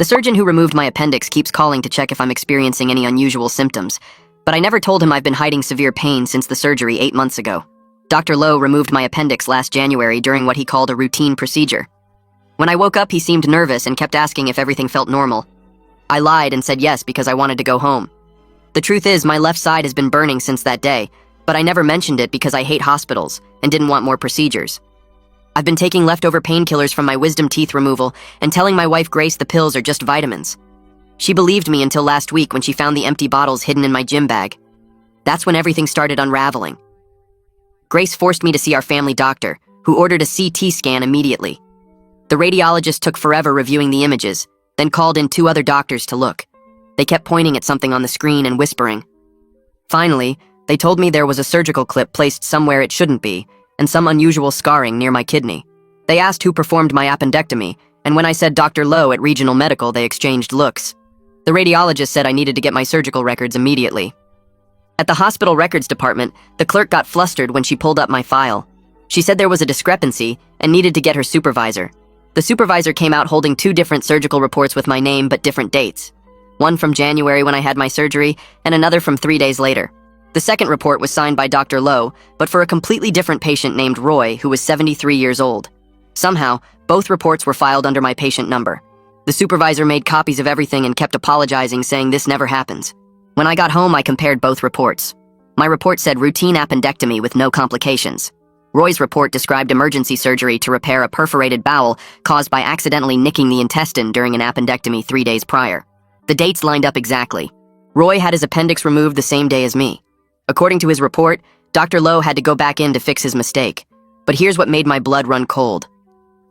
The surgeon who removed my appendix keeps calling to check if I'm experiencing any unusual symptoms, but I never told him I've been hiding severe pain since the surgery 8 months ago. Dr. Lowe removed my appendix last January during what he called a routine procedure. When I woke up, he seemed nervous and kept asking if everything felt normal. I lied and said yes because I wanted to go home. The truth is, my left side has been burning since that day, but I never mentioned it because I hate hospitals and didn't want more procedures. I've been taking leftover painkillers from my wisdom teeth removal and telling my wife Grace the pills are just vitamins. She believed me until last week when she found the empty bottles hidden in my gym bag. That's when everything started unraveling. Grace forced me to see our family doctor, who ordered a CT scan immediately. The radiologist took forever reviewing the images, then called in 2 other doctors to look. They kept pointing at something on the screen and whispering. Finally, they told me there was a surgical clip placed somewhere it shouldn't be, and some unusual scarring near my kidney. They asked who performed my appendectomy, and when I said Dr. Lowe at Regional Medical, they exchanged looks. The radiologist said I needed to get my surgical records immediately. At the hospital records department, the clerk got flustered when she pulled up my file. She said there was a discrepancy and needed to get her supervisor. The supervisor came out holding 2 different surgical reports with my name but different dates. One from January when I had my surgery, and another from 3 days later. The second report was signed by Dr. Lowe, but for a completely different patient named Roy, who was 73 years old. Somehow, both reports were filed under my patient number. The supervisor made copies of everything and kept apologizing, saying this never happens. When I got home, I compared both reports. My report said routine appendectomy with no complications. Roy's report described emergency surgery to repair a perforated bowel caused by accidentally nicking the intestine during an appendectomy 3 days prior. The dates lined up exactly. Roy had his appendix removed the same day as me. According to his report, Dr. Lowe had to go back in to fix his mistake. But here's what made my blood run cold.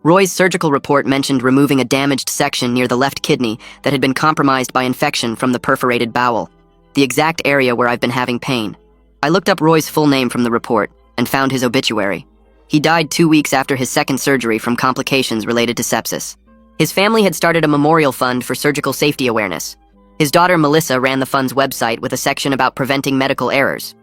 Roy's surgical report mentioned removing a damaged section near the left kidney that had been compromised by infection from the perforated bowel, the exact area where I've been having pain. I looked up Roy's full name from the report and found his obituary. He died 2 weeks after his second surgery from complications related to sepsis. His family had started a memorial fund for surgical safety awareness. His daughter Melissa ran the fund's website with a section about preventing medical errors.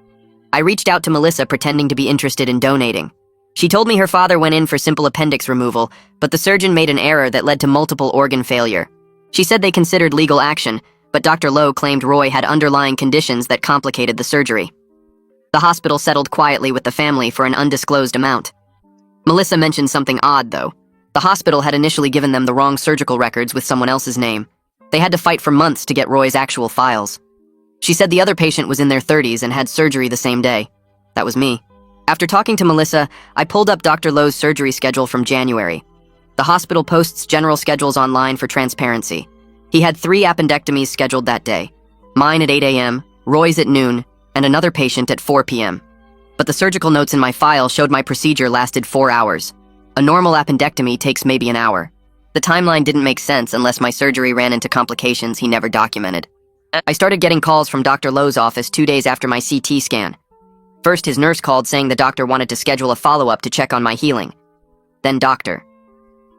I reached out to Melissa pretending to be interested in donating. She told me her father went in for simple appendix removal, but the surgeon made an error that led to multiple organ failure. She said they considered legal action, but Dr. Lowe claimed Roy had underlying conditions that complicated the surgery. The hospital settled quietly with the family for an undisclosed amount. Melissa mentioned something odd, though. The hospital had initially given them the wrong surgical records with someone else's name. They had to fight for months to get Roy's actual files. She said the other patient was in their 30s and had surgery the same day. That was me. After talking to Melissa, I pulled up Dr. Lowe's surgery schedule from January. The hospital posts general schedules online for transparency. He had 3 appendectomies scheduled that day. Mine at 8 a.m., Roy's at noon, and another patient at 4 p.m. But the surgical notes in my file showed my procedure lasted 4 hours. A normal appendectomy takes maybe an hour. The timeline didn't make sense unless my surgery ran into complications he never documented. I started getting calls from Dr. Lowe's office 2 days after my CT scan. First, his nurse called saying the doctor wanted to schedule a follow-up to check on my healing. Then Dr.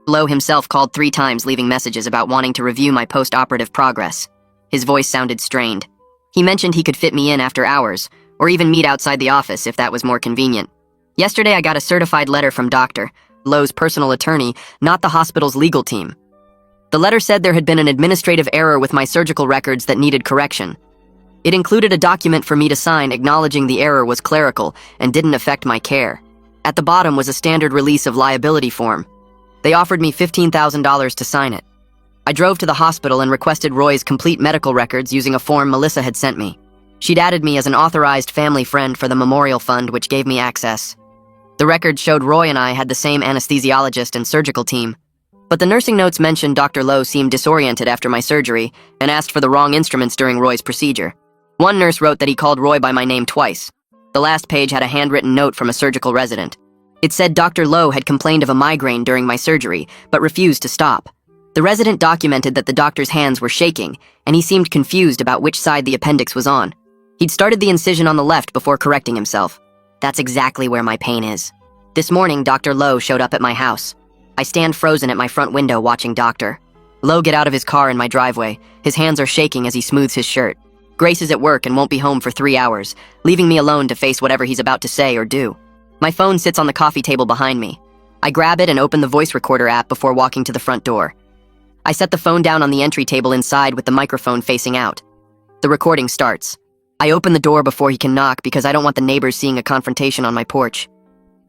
Lowe himself called 3 times, leaving messages about wanting to review my post-operative progress. His voice sounded strained. He mentioned he could fit me in after hours, or even meet outside the office if that was more convenient. Yesterday, I got a certified letter from Dr. Lowe's personal attorney, not the hospital's legal team. The letter said there had been an administrative error with my surgical records that needed correction. It included a document for me to sign acknowledging the error was clerical and didn't affect my care. At the bottom was a standard release of liability form. They offered me $15,000 to sign it. I drove to the hospital and requested Roy's complete medical records using a form Melissa had sent me. She'd added me as an authorized family friend for the memorial fund, which gave me access. The records showed Roy and I had the same anesthesiologist and surgical team. But the nursing notes mentioned Dr. Lowe seemed disoriented after my surgery and asked for the wrong instruments during Roy's procedure. One nurse wrote that he called Roy by my name twice. The last page had a handwritten note from a surgical resident. It said Dr. Lowe had complained of a migraine during my surgery, but refused to stop. The resident documented that the doctor's hands were shaking, and he seemed confused about which side the appendix was on. He'd started the incision on the left before correcting himself. That's exactly where my pain is. This morning, Dr. Lowe showed up at my house. I stand frozen at my front window watching Dr. Lowe get out of his car in my driveway. His hands are shaking as he smooths his shirt. Grace is at work and won't be home for 3 hours, leaving me alone to face whatever he's about to say or do. My phone sits on the coffee table behind me. I grab it and open the voice recorder app before walking to the front door. I set the phone down on the entry table inside with the microphone facing out. The recording starts. I open the door before he can knock because I don't want the neighbors seeing a confrontation on my porch.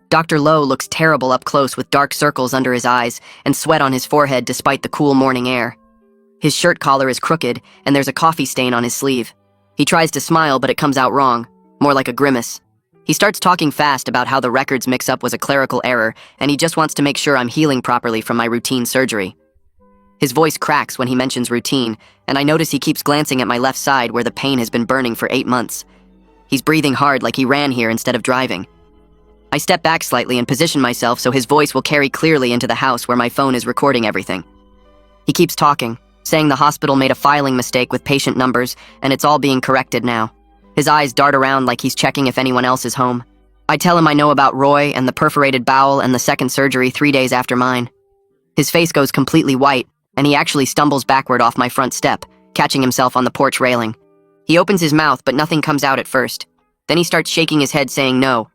Dr. Lowe looks terrible up close with dark circles under his eyes and sweat on his forehead despite the cool morning air. His shirt collar is crooked and there's a coffee stain on his sleeve. He tries to smile, but it comes out wrong, more like a grimace. He starts talking fast about how the records mix-up was a clerical error and he just wants to make sure I'm healing properly from my routine surgery. His voice cracks when he mentions routine, and I notice he keeps glancing at my left side where the pain has been burning for 8 months. He's breathing hard like he ran here instead of driving. I step back slightly and position myself so his voice will carry clearly into the house where my phone is recording everything. He keeps talking, saying the hospital made a filing mistake with patient numbers and it's all being corrected now. His eyes dart around like he's checking if anyone else is home. I tell him I know about Roy and the perforated bowel and the second surgery 3 days after mine. His face goes completely white, and he actually stumbles backward off my front step, catching himself on the porch railing. He opens his mouth, but nothing comes out at first. Then he starts shaking his head, saying, "No,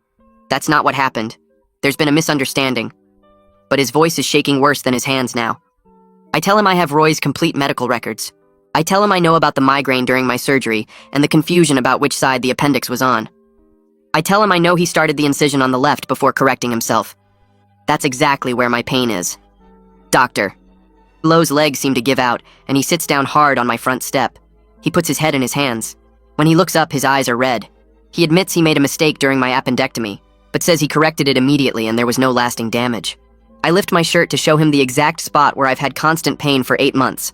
that's not what happened. There's been a misunderstanding." But his voice is shaking worse than his hands now. I tell him I have Roy's complete medical records. I tell him I know about the migraine during my surgery and the confusion about which side the appendix was on. I tell him I know he started the incision on the left before correcting himself. That's exactly where my pain is. Doctor. Lowe's legs seem to give out, and he sits down hard on my front step. He puts his head in his hands. When he looks up, his eyes are red. He admits he made a mistake during my appendectomy, but says he corrected it immediately and there was no lasting damage. I lift my shirt to show him the exact spot where I've had constant pain for 8 months.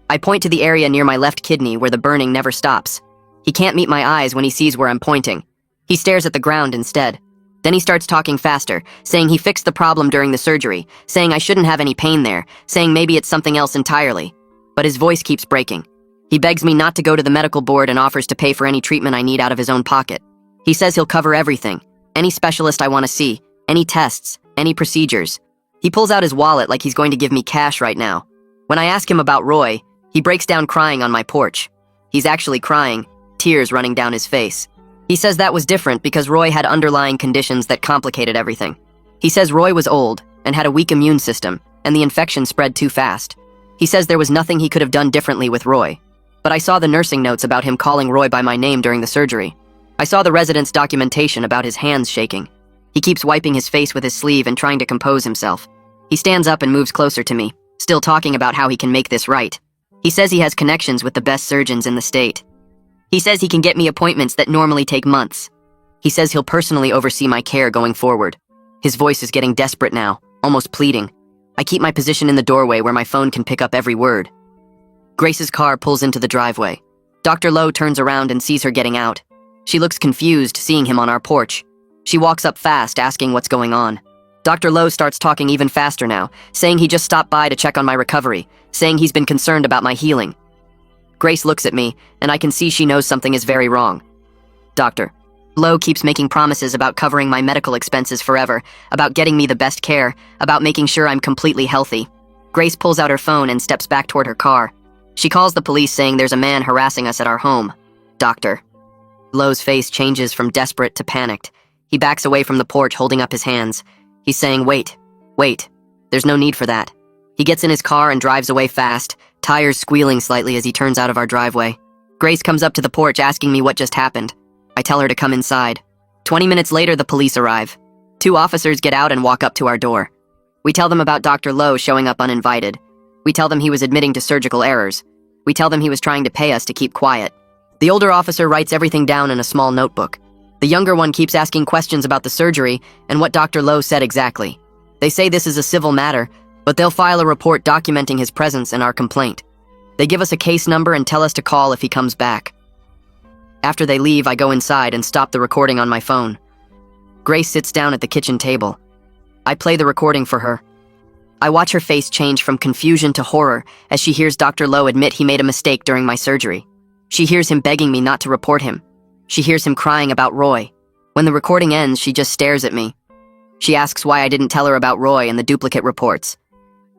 I point to the area near my left kidney where the burning never stops. He can't meet my eyes when he sees where I'm pointing. He stares at the ground instead. Then he starts talking faster, saying he fixed the problem during the surgery, saying I shouldn't have any pain there, saying maybe it's something else entirely. But his voice keeps breaking. He begs me not to go to the medical board and offers to pay for any treatment I need out of his own pocket. He says he'll cover everything, any specialist I want to see, any tests, any procedures. He pulls out his wallet like he's going to give me cash right now. When I ask him about Roy, he breaks down crying on my porch. He's actually crying, tears running down his face. He says that was different because Roy had underlying conditions that complicated everything. He says Roy was old and had a weak immune system, and the infection spread too fast. He says there was nothing he could have done differently with Roy. But I saw the nursing notes about him calling Roy by my name during the surgery. I saw the resident's documentation about his hands shaking. He keeps wiping his face with his sleeve and trying to compose himself. He stands up and moves closer to me, still talking about how he can make this right. He says he has connections with the best surgeons in the state. He says he can get me appointments that normally take months. He says he'll personally oversee my care going forward. His voice is getting desperate now, almost pleading. I keep my position in the doorway where my phone can pick up every word. Grace's car pulls into the driveway. Dr. Lowe turns around and sees her getting out. She looks confused seeing him on our porch. She walks up fast, asking what's going on. Dr. Lowe starts talking even faster now, saying he just stopped by to check on my recovery, saying he's been concerned about my healing. Grace looks at me, and I can see she knows something is very wrong. Dr. Lowe keeps making promises about covering my medical expenses forever, about getting me the best care, about making sure I'm completely healthy. Grace pulls out her phone and steps back toward her car. She calls the police saying there's a man harassing us at our home. Dr. Lowe's face changes from desperate to panicked. He backs away from the porch holding up his hands. He's saying, wait, there's no need for that. He gets in his car and drives away fast, tires squealing slightly as he turns out of our driveway. Grace comes up to the porch asking me what just happened. I tell her to come inside. 20 minutes later, the police arrive. 2 officers get out and walk up to our door. We tell them about Dr. Lowe showing up uninvited. We tell them he was admitting to surgical errors. We tell them he was trying to pay us to keep quiet. The older officer writes everything down in a small notebook. The younger one keeps asking questions about the surgery and what Dr. Lowe said exactly. They say this is a civil matter, but they'll file a report documenting his presence in our complaint. They give us a case number and tell us to call if he comes back. After they leave, I go inside and stop the recording on my phone. Grace sits down at the kitchen table. I play the recording for her. I watch her face change from confusion to horror as she hears Dr. Lowe admit he made a mistake during my surgery. She hears him begging me not to report him. She hears him crying about Roy. When the recording ends, she just stares at me. She asks why I didn't tell her about Roy and the duplicate reports.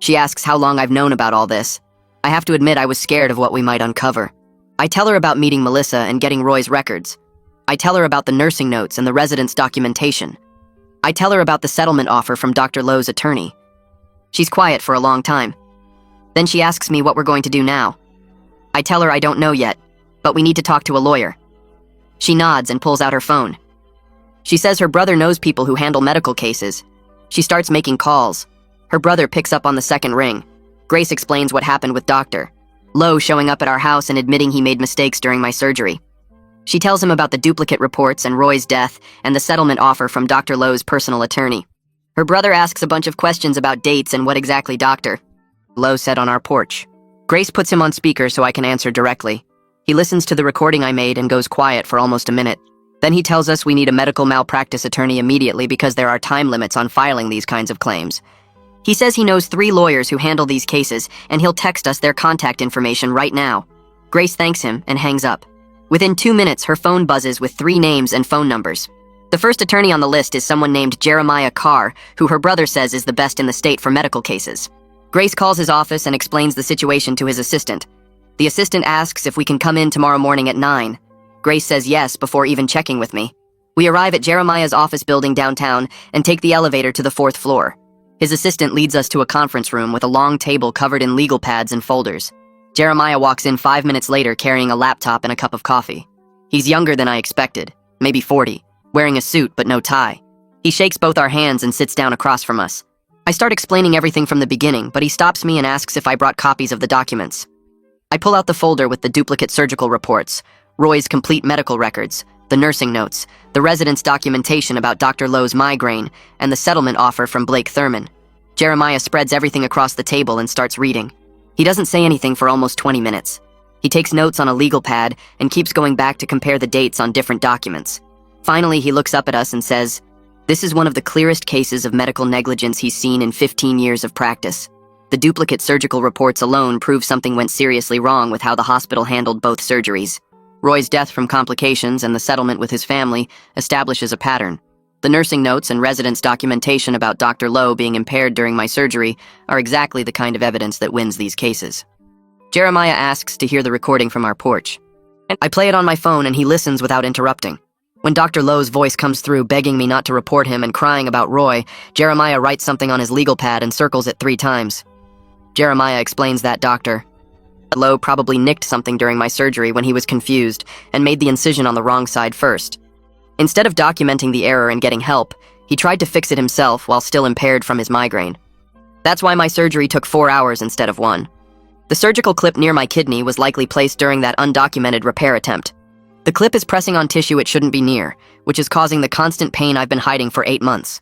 She asks how long I've known about all this. I have to admit I was scared of what we might uncover. I tell her about meeting Melissa and getting Roy's records. I tell her about the nursing notes and the resident's documentation. I tell her about the settlement offer from Dr. Lowe's attorney. She's quiet for a long time. Then she asks me what we're going to do now. I tell her I don't know yet, but we need to talk to a lawyer. She nods and pulls out her phone. She says her brother knows people who handle medical cases. She starts making calls. Her brother picks up on the second ring. Grace explains what happened with Dr. Lowe showing up at our house and admitting he made mistakes during my surgery. She tells him about the duplicate reports and Roy's death and the settlement offer from Dr. Lowe's personal attorney. Her brother asks a bunch of questions about dates and what exactly Dr. Lowe said on our porch. Grace puts him on speaker so I can answer directly. He listens to the recording I made and goes quiet for almost a minute. Then he tells us we need a medical malpractice attorney immediately because there are time limits on filing these kinds of claims. He says he knows 3 lawyers who handle these cases, and he'll text us their contact information right now. Grace thanks him and hangs up. Within 2 minutes, her phone buzzes with 3 names and phone numbers. The first attorney on the list is someone named Jeremiah Carr, who her brother says is the best in the state for medical cases. Grace calls his office and explains the situation to his assistant. The assistant asks if we can come in tomorrow morning at 9. Grace says yes before even checking with me. We arrive at Jeremiah's office building downtown and take the elevator to the 4th floor. His assistant leads us to a conference room with a long table covered in legal pads and folders. Jeremiah walks in 5 minutes later carrying a laptop and a cup of coffee. He's younger than I expected, maybe 40, wearing a suit but no tie. He shakes both our hands and sits down across from us. I start explaining everything from the beginning, but he stops me and asks if I brought copies of the documents. I pull out the folder with the duplicate surgical reports, Roy's complete medical records, the nursing notes, the resident's documentation about Dr. Lowe's migraine, and the settlement offer from Blake Thurman. Jeremiah spreads everything across the table and starts reading. He doesn't say anything for almost 20 minutes. He takes notes on a legal pad and keeps going back to compare the dates on different documents. Finally, he looks up at us and says, "This is one of the clearest cases of medical negligence he's seen in 15 years of practice. The duplicate surgical reports alone prove something went seriously wrong with how the hospital handled both surgeries. Roy's death from complications and the settlement with his family establishes a pattern. The nursing notes and residents' documentation about Dr. Lowe being impaired during my surgery are exactly the kind of evidence that wins these cases." Jeremiah asks to hear the recording from our porch. I play it on my phone and he listens without interrupting. When Dr. Lowe's voice comes through begging me not to report him and crying about Roy, Jeremiah writes something on his legal pad and circles it 3 times. Jeremiah explains that Dr. Lowe probably nicked something during my surgery when he was confused and made the incision on the wrong side first. Instead of documenting the error and getting help, he tried to fix it himself while still impaired from his migraine. That's why my surgery took 4 hours instead of 1. The surgical clip near my kidney was likely placed during that undocumented repair attempt. The clip is pressing on tissue it shouldn't be near, which is causing the constant pain I've been hiding for 8 months.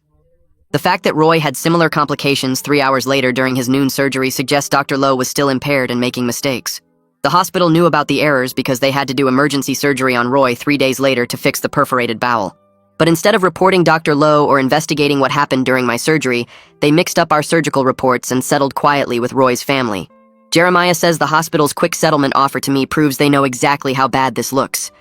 The fact that Roy had similar complications 3 hours later during his noon surgery suggests Dr. Lowe was still impaired and making mistakes. The hospital knew about the errors because they had to do emergency surgery on Roy 3 days later to fix the perforated bowel. But instead of reporting Dr. Lowe or investigating what happened during my surgery, they mixed up our surgical reports and settled quietly with Roy's family. Jeremiah says the hospital's quick settlement offer to me proves they know exactly how bad this looks.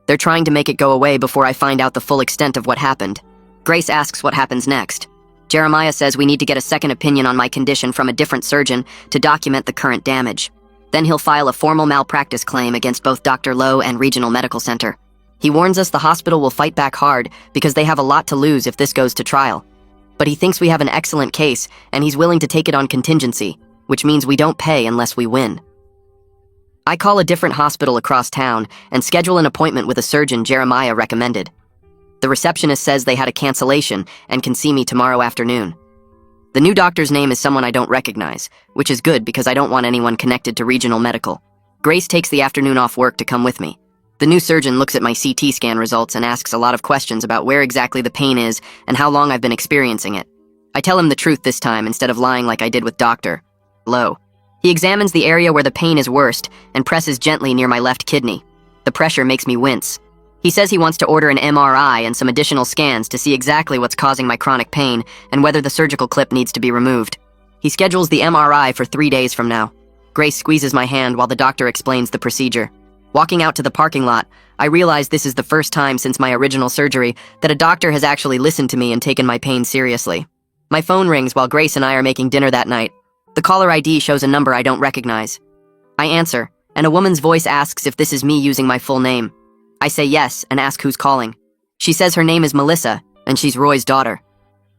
They're trying to make it go away before I find out the full extent of what happened. Grace asks what happens next. Jeremiah says we need to get a second opinion on my condition from a different surgeon to document the current damage. Then he'll file a formal malpractice claim against both Dr. Lowe and Regional Medical Center. He warns us the hospital will fight back hard because they have a lot to lose if this goes to trial. But he thinks we have an excellent case, and he's willing to take it on contingency, which means we don't pay unless we win. I call a different hospital across town and schedule an appointment with a surgeon Jeremiah recommended. The receptionist says they had a cancellation and can see me tomorrow afternoon. The new doctor's name is someone I don't recognize, which is good because I don't want anyone connected to Regional Medical. Grace takes the afternoon off work to come with me. The new surgeon looks at my CT scan results and asks a lot of questions about where exactly the pain is and how long I've been experiencing it. I tell him the truth this time instead of lying like I did with Dr. Lowe. He examines the area where the pain is worst and presses gently near my left kidney. The pressure makes me wince. He says he wants to order an MRI and some additional scans to see exactly what's causing my chronic pain and whether the surgical clip needs to be removed. He schedules the MRI for 3 days from now. Grace squeezes my hand while the doctor explains the procedure. Walking out to the parking lot, I realize this is the first time since my original surgery that a doctor has actually listened to me and taken my pain seriously. My phone rings while Grace and I are making dinner that night. The caller ID shows a number I don't recognize. I answer, and a woman's voice asks if this is me using my full name. I say yes and ask who's calling. She says her name is Melissa, and she's Roy's daughter.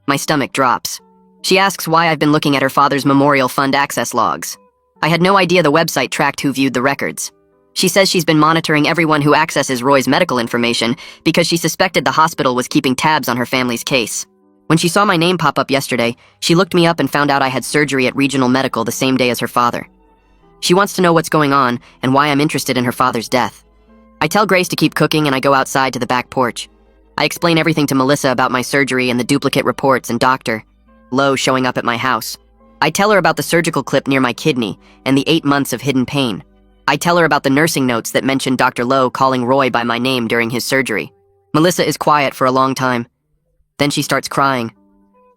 My stomach drops. She asks why I've been looking at her father's memorial fund access logs. I had no idea the website tracked who viewed the records. She says she's been monitoring everyone who accesses Roy's medical information because she suspected the hospital was keeping tabs on her family's case. When she saw my name pop up yesterday, she looked me up and found out I had surgery at Regional Medical the same day as her father. She wants to know what's going on and why I'm interested in her father's death. I tell Grace to keep cooking and I go outside to the back porch. I explain everything to Melissa about my surgery and the duplicate reports and Dr. Lowe showing up at my house. I tell her about the surgical clip near my kidney and the 8 months of hidden pain. I tell her about the nursing notes that mention Dr. Lowe calling Roy by my name during his surgery. Melissa is quiet for a long time. Then she starts crying.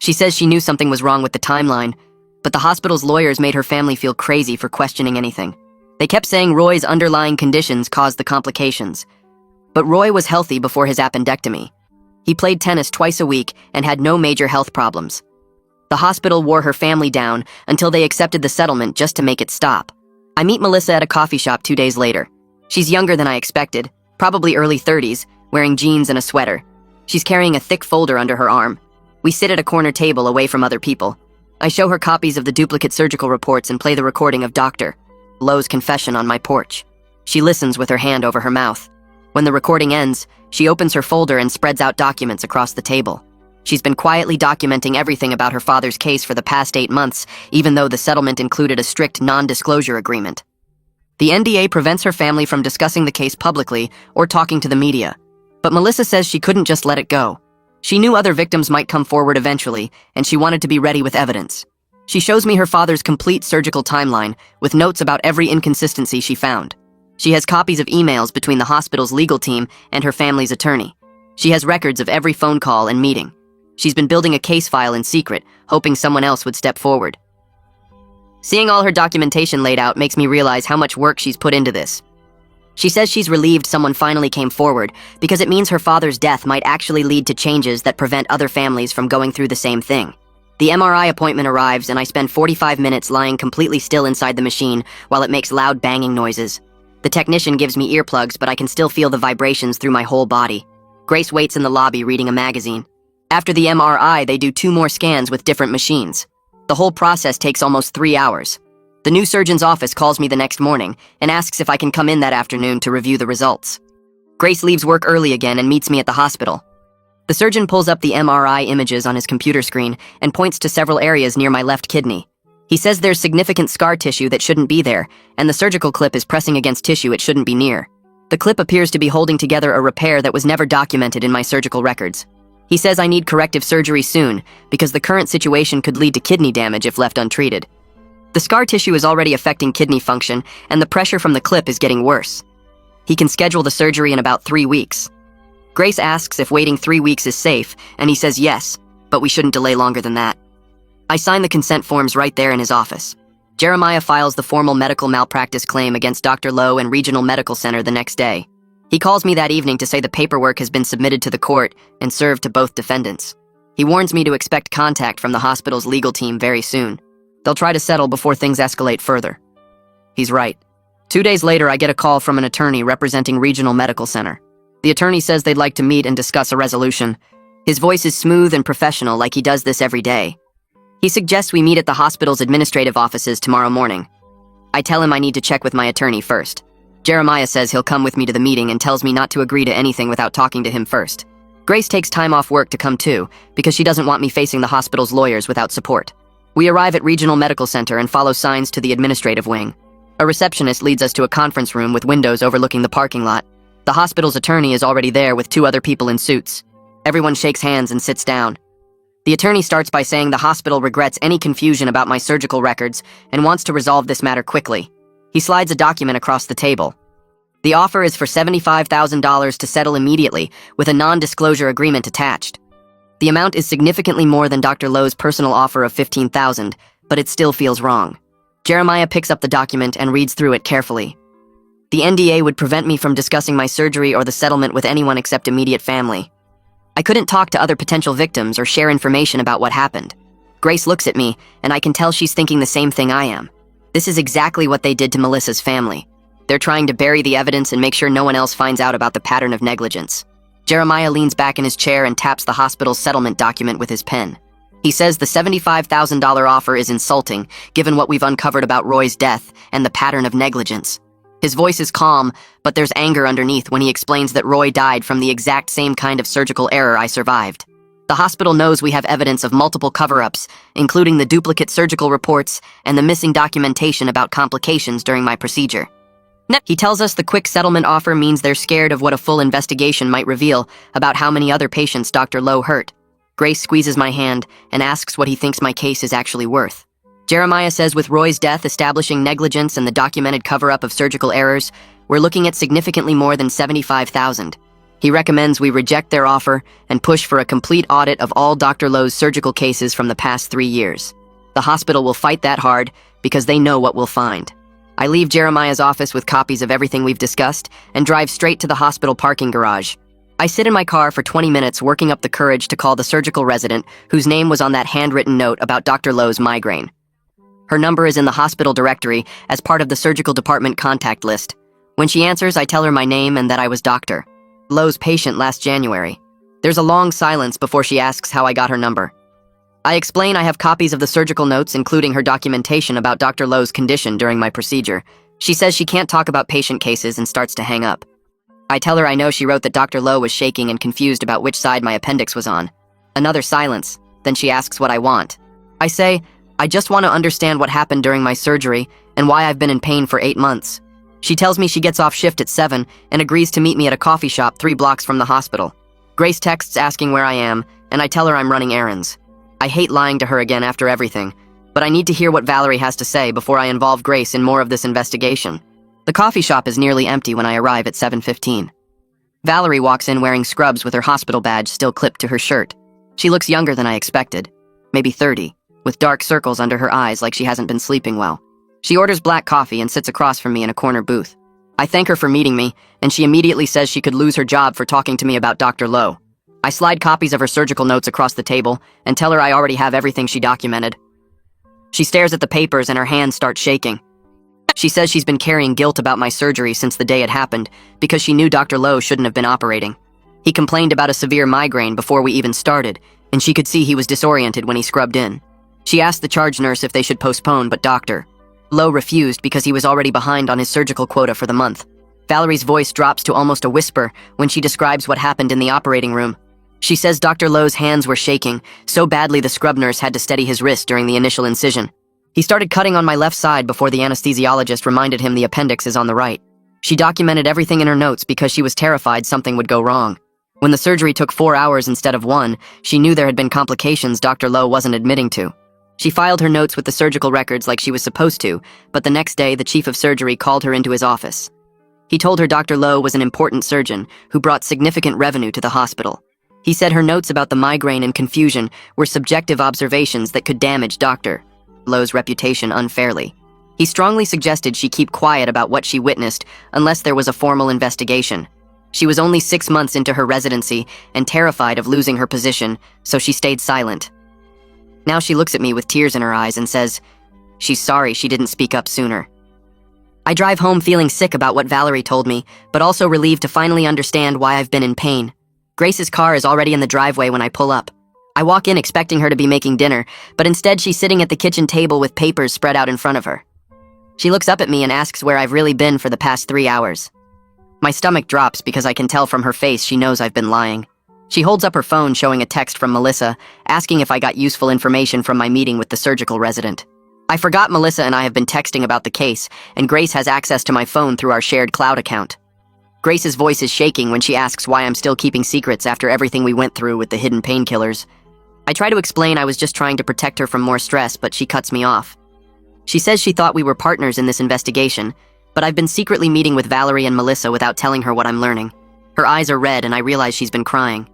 She says she knew something was wrong with the timeline, but the hospital's lawyers made her family feel crazy for questioning anything. They kept saying Roy's underlying conditions caused the complications. But Roy was healthy before his appendectomy. He played tennis twice a week and had no major health problems. The hospital wore her family down until they accepted the settlement just to make it stop. I meet Melissa at a coffee shop 2 days later. She's younger than I expected, probably early 30s, wearing jeans and a sweater. She's carrying a thick folder under her arm. We sit at a corner table away from other people. I show her copies of the duplicate surgical reports and play the recording of Dr. Lowe's confession on my porch. She listens with her hand over her mouth. When the recording ends, she opens her folder and spreads out documents across the table. She's been quietly documenting everything about her father's case for the past 8 months, even though the settlement included a strict non-disclosure agreement. The NDA prevents her family from discussing the case publicly or talking to the media. But Melissa says she couldn't just let it go. She knew other victims might come forward eventually, and she wanted to be ready with evidence. She shows me her father's complete surgical timeline, with notes about every inconsistency she found. She has copies of emails between the hospital's legal team and her family's attorney. She has records of every phone call and meeting. She's been building a case file in secret, hoping someone else would step forward. Seeing all her documentation laid out makes me realize how much work she's put into this. She says she's relieved someone finally came forward because it means her father's death might actually lead to changes that prevent other families from going through the same thing. The MRI appointment arrives and I spend 45 minutes lying completely still inside the machine while it makes loud banging noises. The technician gives me earplugs, but I can still feel the vibrations through my whole body. Grace waits in the lobby reading a magazine. After the MRI, they do 2 more scans with different machines. The whole process takes almost 3 hours. The new surgeon's office calls me the next morning and asks if I can come in that afternoon to review the results. Grace leaves work early again and meets me at the hospital. The surgeon pulls up the MRI images on his computer screen and points to several areas near my left kidney. He says there's significant scar tissue that shouldn't be there, and the surgical clip is pressing against tissue it shouldn't be near. The clip appears to be holding together a repair that was never documented in my surgical records. He says I need corrective surgery soon because the current situation could lead to kidney damage if left untreated. The scar tissue is already affecting kidney function, and the pressure from the clip is getting worse. He can schedule the surgery in about 3 weeks. Grace asks if waiting 3 weeks is safe, and he says yes, but we shouldn't delay longer than that. I sign the consent forms right there in his office. Jeremiah files the formal medical malpractice claim against Dr. Lowe and Regional Medical Center the next day. He calls me that evening to say the paperwork has been submitted to the court and served to both defendants. He warns me to expect contact from the hospital's legal team very soon. They'll try to settle before things escalate further. He's right. 2 days later, I get a call from an attorney representing Regional Medical Center. The attorney says they'd like to meet and discuss a resolution. His voice is smooth and professional, like he does this every day. He suggests we meet at the hospital's administrative offices tomorrow morning. I tell him I need to check with my attorney first. Jeremiah says he'll come with me to the meeting and tells me not to agree to anything without talking to him first. Grace takes time off work to come too, because she doesn't want me facing the hospital's lawyers without support. We arrive at Regional Medical Center and follow signs to the administrative wing. A receptionist leads us to a conference room with windows overlooking the parking lot. The hospital's attorney is already there with 2 other people in suits. Everyone shakes hands and sits down. The attorney starts by saying the hospital regrets any confusion about my surgical records and wants to resolve this matter quickly. He slides a document across the table. The offer is for $75,000 to settle immediately, with a non-disclosure agreement attached. The amount is significantly more than Dr. Lowe's personal offer of $15,000, but it still feels wrong. Jeremiah picks up the document and reads through it carefully. The NDA would prevent me from discussing my surgery or the settlement with anyone except immediate family. I couldn't talk to other potential victims or share information about what happened. Grace looks at me, and I can tell she's thinking the same thing I am. This is exactly what they did to Melissa's family. They're trying to bury the evidence and make sure no one else finds out about the pattern of negligence. Jeremiah leans back in his chair and taps the hospital's settlement document with his pen. He says the $75,000 offer is insulting, given what we've uncovered about Roy's death and the pattern of negligence. His voice is calm, but there's anger underneath when he explains that Roy died from the exact same kind of surgical error I survived. The hospital knows we have evidence of multiple cover-ups, including the duplicate surgical reports and the missing documentation about complications during my procedure. He tells us the quick settlement offer means they're scared of what a full investigation might reveal about how many other patients Dr. Lowe hurt. Grace squeezes my hand and asks what he thinks my case is actually worth. Jeremiah says with Roy's death establishing negligence and the documented cover-up of surgical errors, we're looking at significantly more than $75,000. He recommends we reject their offer and push for a complete audit of all Dr. Lowe's surgical cases from the past 3 years. The hospital will fight that hard because they know what we'll find. I leave Jeremiah's office with copies of everything we've discussed and drive straight to the hospital parking garage. I sit in my car for 20 minutes working up the courage to call the surgical resident whose name was on that handwritten note about Dr. Lowe's migraine. Her number is in the hospital directory as part of the surgical department contact list. When she answers, I tell her my name and that I was Dr. Lowe's patient last January. There's a long silence before she asks how I got her number. I explain I have copies of the surgical notes, including her documentation about Dr. Lowe's condition during my procedure. She says she can't talk about patient cases and starts to hang up. I tell her I know she wrote that Dr. Lowe was shaking and confused about which side my appendix was on. Another silence. Then she asks what I want. I say, I just want to understand what happened during my surgery and why I've been in pain for 8 months. She tells me she gets off shift at 7 and agrees to meet me at a coffee shop 3 blocks from the hospital. Grace texts asking where I am, and I tell her I'm running errands. I hate lying to her again after everything, but I need to hear what Valerie has to say before I involve Grace in more of this investigation. The coffee shop is nearly empty when I arrive at 7:15. Valerie walks in wearing scrubs with her hospital badge still clipped to her shirt. She looks younger than I expected, maybe 30, with dark circles under her eyes like she hasn't been sleeping well. She orders black coffee and sits across from me in a corner booth. I thank her for meeting me, and she immediately says she could lose her job for talking to me about Dr. Lowe. I slide copies of her surgical notes across the table and tell her I already have everything she documented. She stares at the papers and her hands start shaking. She says she's been carrying guilt about my surgery since the day it happened because she knew Dr. Lowe shouldn't have been operating. He complained about a severe migraine before we even started, and she could see he was disoriented when he scrubbed in. She asked the charge nurse if they should postpone, but Dr. Lowe refused because he was already behind on his surgical quota for the month. Valerie's voice drops to almost a whisper when she describes what happened in the operating room. She says Dr. Lowe's hands were shaking so badly the scrub nurse had to steady his wrist during the initial incision. He started cutting on my left side before the anesthesiologist reminded him the appendix is on the right. She documented everything in her notes because she was terrified something would go wrong. When the surgery took 4 hours instead of 1, she knew there had been complications Dr. Lowe wasn't admitting to. She filed her notes with the surgical records like she was supposed to, but the next day the chief of surgery called her into his office. He told her Dr. Lowe was an important surgeon who brought significant revenue to the hospital. He said her notes about the migraine and confusion were subjective observations that could damage Dr. Lowe's reputation unfairly. He strongly suggested she keep quiet about what she witnessed unless there was a formal investigation. She was only 6 months into her residency and terrified of losing her position, so she stayed silent. Now she looks at me with tears in her eyes and says she's sorry she didn't speak up sooner. I drive home feeling sick about what Valerie told me, but also relieved to finally understand why I've been in pain. Grace's car is already in the driveway when I pull up. I walk in expecting her to be making dinner, but instead she's sitting at the kitchen table with papers spread out in front of her. She looks up at me and asks where I've really been for the past 3 hours. My stomach drops because I can tell from her face she knows I've been lying. She holds up her phone showing a text from Melissa, asking if I got useful information from my meeting with the surgical resident. I forgot Melissa and I have been texting about the case, and Grace has access to my phone through our shared cloud account. Grace's voice is shaking when she asks why I'm still keeping secrets after everything we went through with the hidden painkillers. I try to explain I was just trying to protect her from more stress, but she cuts me off. She says she thought we were partners in this investigation, but I've been secretly meeting with Valerie and Melissa without telling her what I'm learning. Her eyes are red and I realize she's been crying.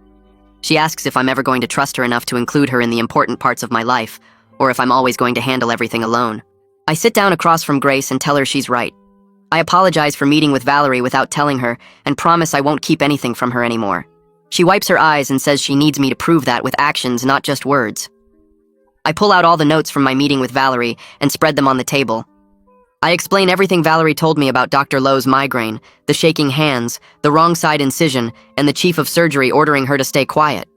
She asks if I'm ever going to trust her enough to include her in the important parts of my life, or if I'm always going to handle everything alone. I sit down across from Grace and tell her she's right. I apologize for meeting with Valerie without telling her and promise I won't keep anything from her anymore. She wipes her eyes and says she needs me to prove that with actions, not just words. I pull out all the notes from my meeting with Valerie and spread them on the table. I explain everything Valerie told me about Dr. Lowe's migraine, the shaking hands, the wrong side incision, and the chief of surgery ordering her to stay quiet.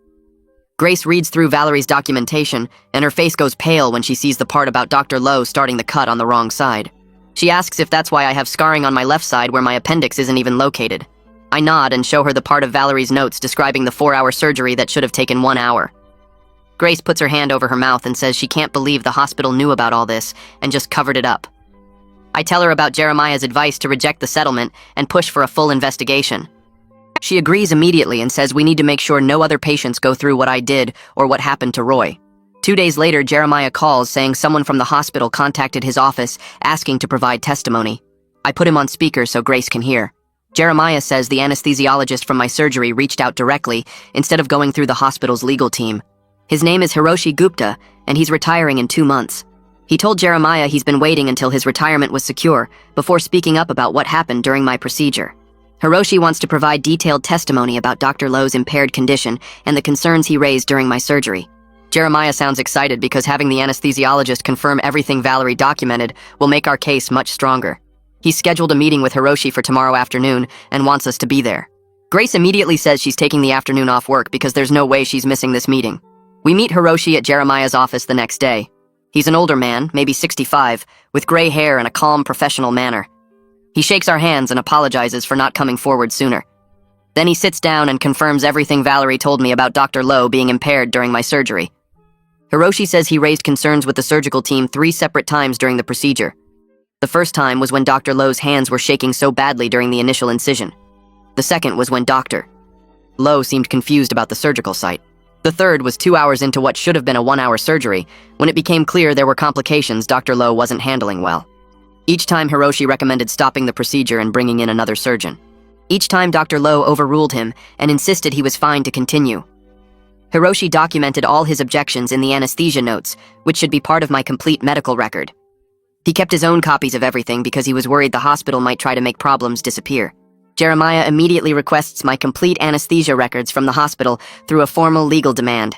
Grace reads through Valerie's documentation, and her face goes pale when she sees the part about Dr. Lowe starting the cut on the wrong side. She asks if that's why I have scarring on my left side where my appendix isn't even located. I nod and show her the part of Valerie's notes describing the 4-hour surgery that should have taken 1 hour. Grace puts her hand over her mouth and says she can't believe the hospital knew about all this and just covered it up. I tell her about Jeremiah's advice to reject the settlement and push for a full investigation. She agrees immediately and says we need to make sure no other patients go through what I did or what happened to Roy. 2 days later, Jeremiah calls saying someone from the hospital contacted his office asking to provide testimony. I put him on speaker so Grace can hear. Jeremiah says the anesthesiologist from my surgery reached out directly instead of going through the hospital's legal team. His name is Hiroshi Gupta, and he's retiring in 2 months. He told Jeremiah he's been waiting until his retirement was secure before speaking up about what happened during my procedure. Hiroshi wants to provide detailed testimony about Dr. Lowe's impaired condition and the concerns he raised during my surgery. Jeremiah sounds excited because having the anesthesiologist confirm everything Valerie documented will make our case much stronger. He's scheduled a meeting with Hiroshi for tomorrow afternoon and wants us to be there. Grace immediately says she's taking the afternoon off work because there's no way she's missing this meeting. We meet Hiroshi at Jeremiah's office the next day. He's an older man, maybe 65, with gray hair and a calm, professional manner. He shakes our hands and apologizes for not coming forward sooner. Then he sits down and confirms everything Valerie told me about Dr. Lowe being impaired during my surgery. Hiroshi says he raised concerns with the surgical team 3 separate times during the procedure. The first time was when Dr. Lowe's hands were shaking so badly during the initial incision. The second was when Dr. Lowe seemed confused about the surgical site. The third was 2 hours into what should have been a 1-hour surgery, when it became clear there were complications Dr. Lowe wasn't handling well. Each time Hiroshi recommended stopping the procedure and bringing in another surgeon. Each time Dr. Lowe overruled him and insisted he was fine to continue. Hiroshi documented all his objections in the anesthesia notes, which should be part of my complete medical record. He kept his own copies of everything because he was worried the hospital might try to make problems disappear. Jeremiah immediately requests my complete anesthesia records from the hospital through a formal legal demand.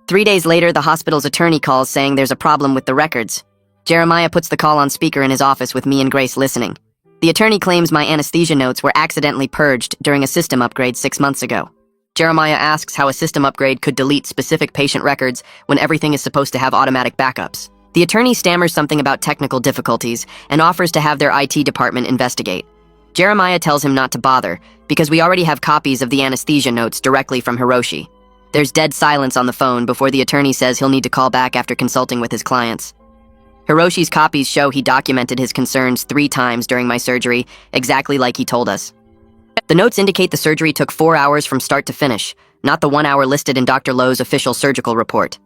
3 days later, the hospital's attorney calls saying there's a problem with the records. Jeremiah puts the call on speaker in his office with me and Grace listening. The attorney claims my anesthesia notes were accidentally purged during a system upgrade 6 months ago. Jeremiah asks how a system upgrade could delete specific patient records when everything is supposed to have automatic backups. The attorney stammers something about technical difficulties and offers to have their IT department investigate. Jeremiah tells him not to bother, because we already have copies of the anesthesia notes directly from Hiroshi. There's dead silence on the phone before the attorney says he'll need to call back after consulting with his clients. Hiroshi's copies show he documented his concerns 3 times during my surgery, exactly like he told us. The notes indicate the surgery took 4 hours from start to finish, not the 1 hour listed in Dr. Lowe's official surgical report.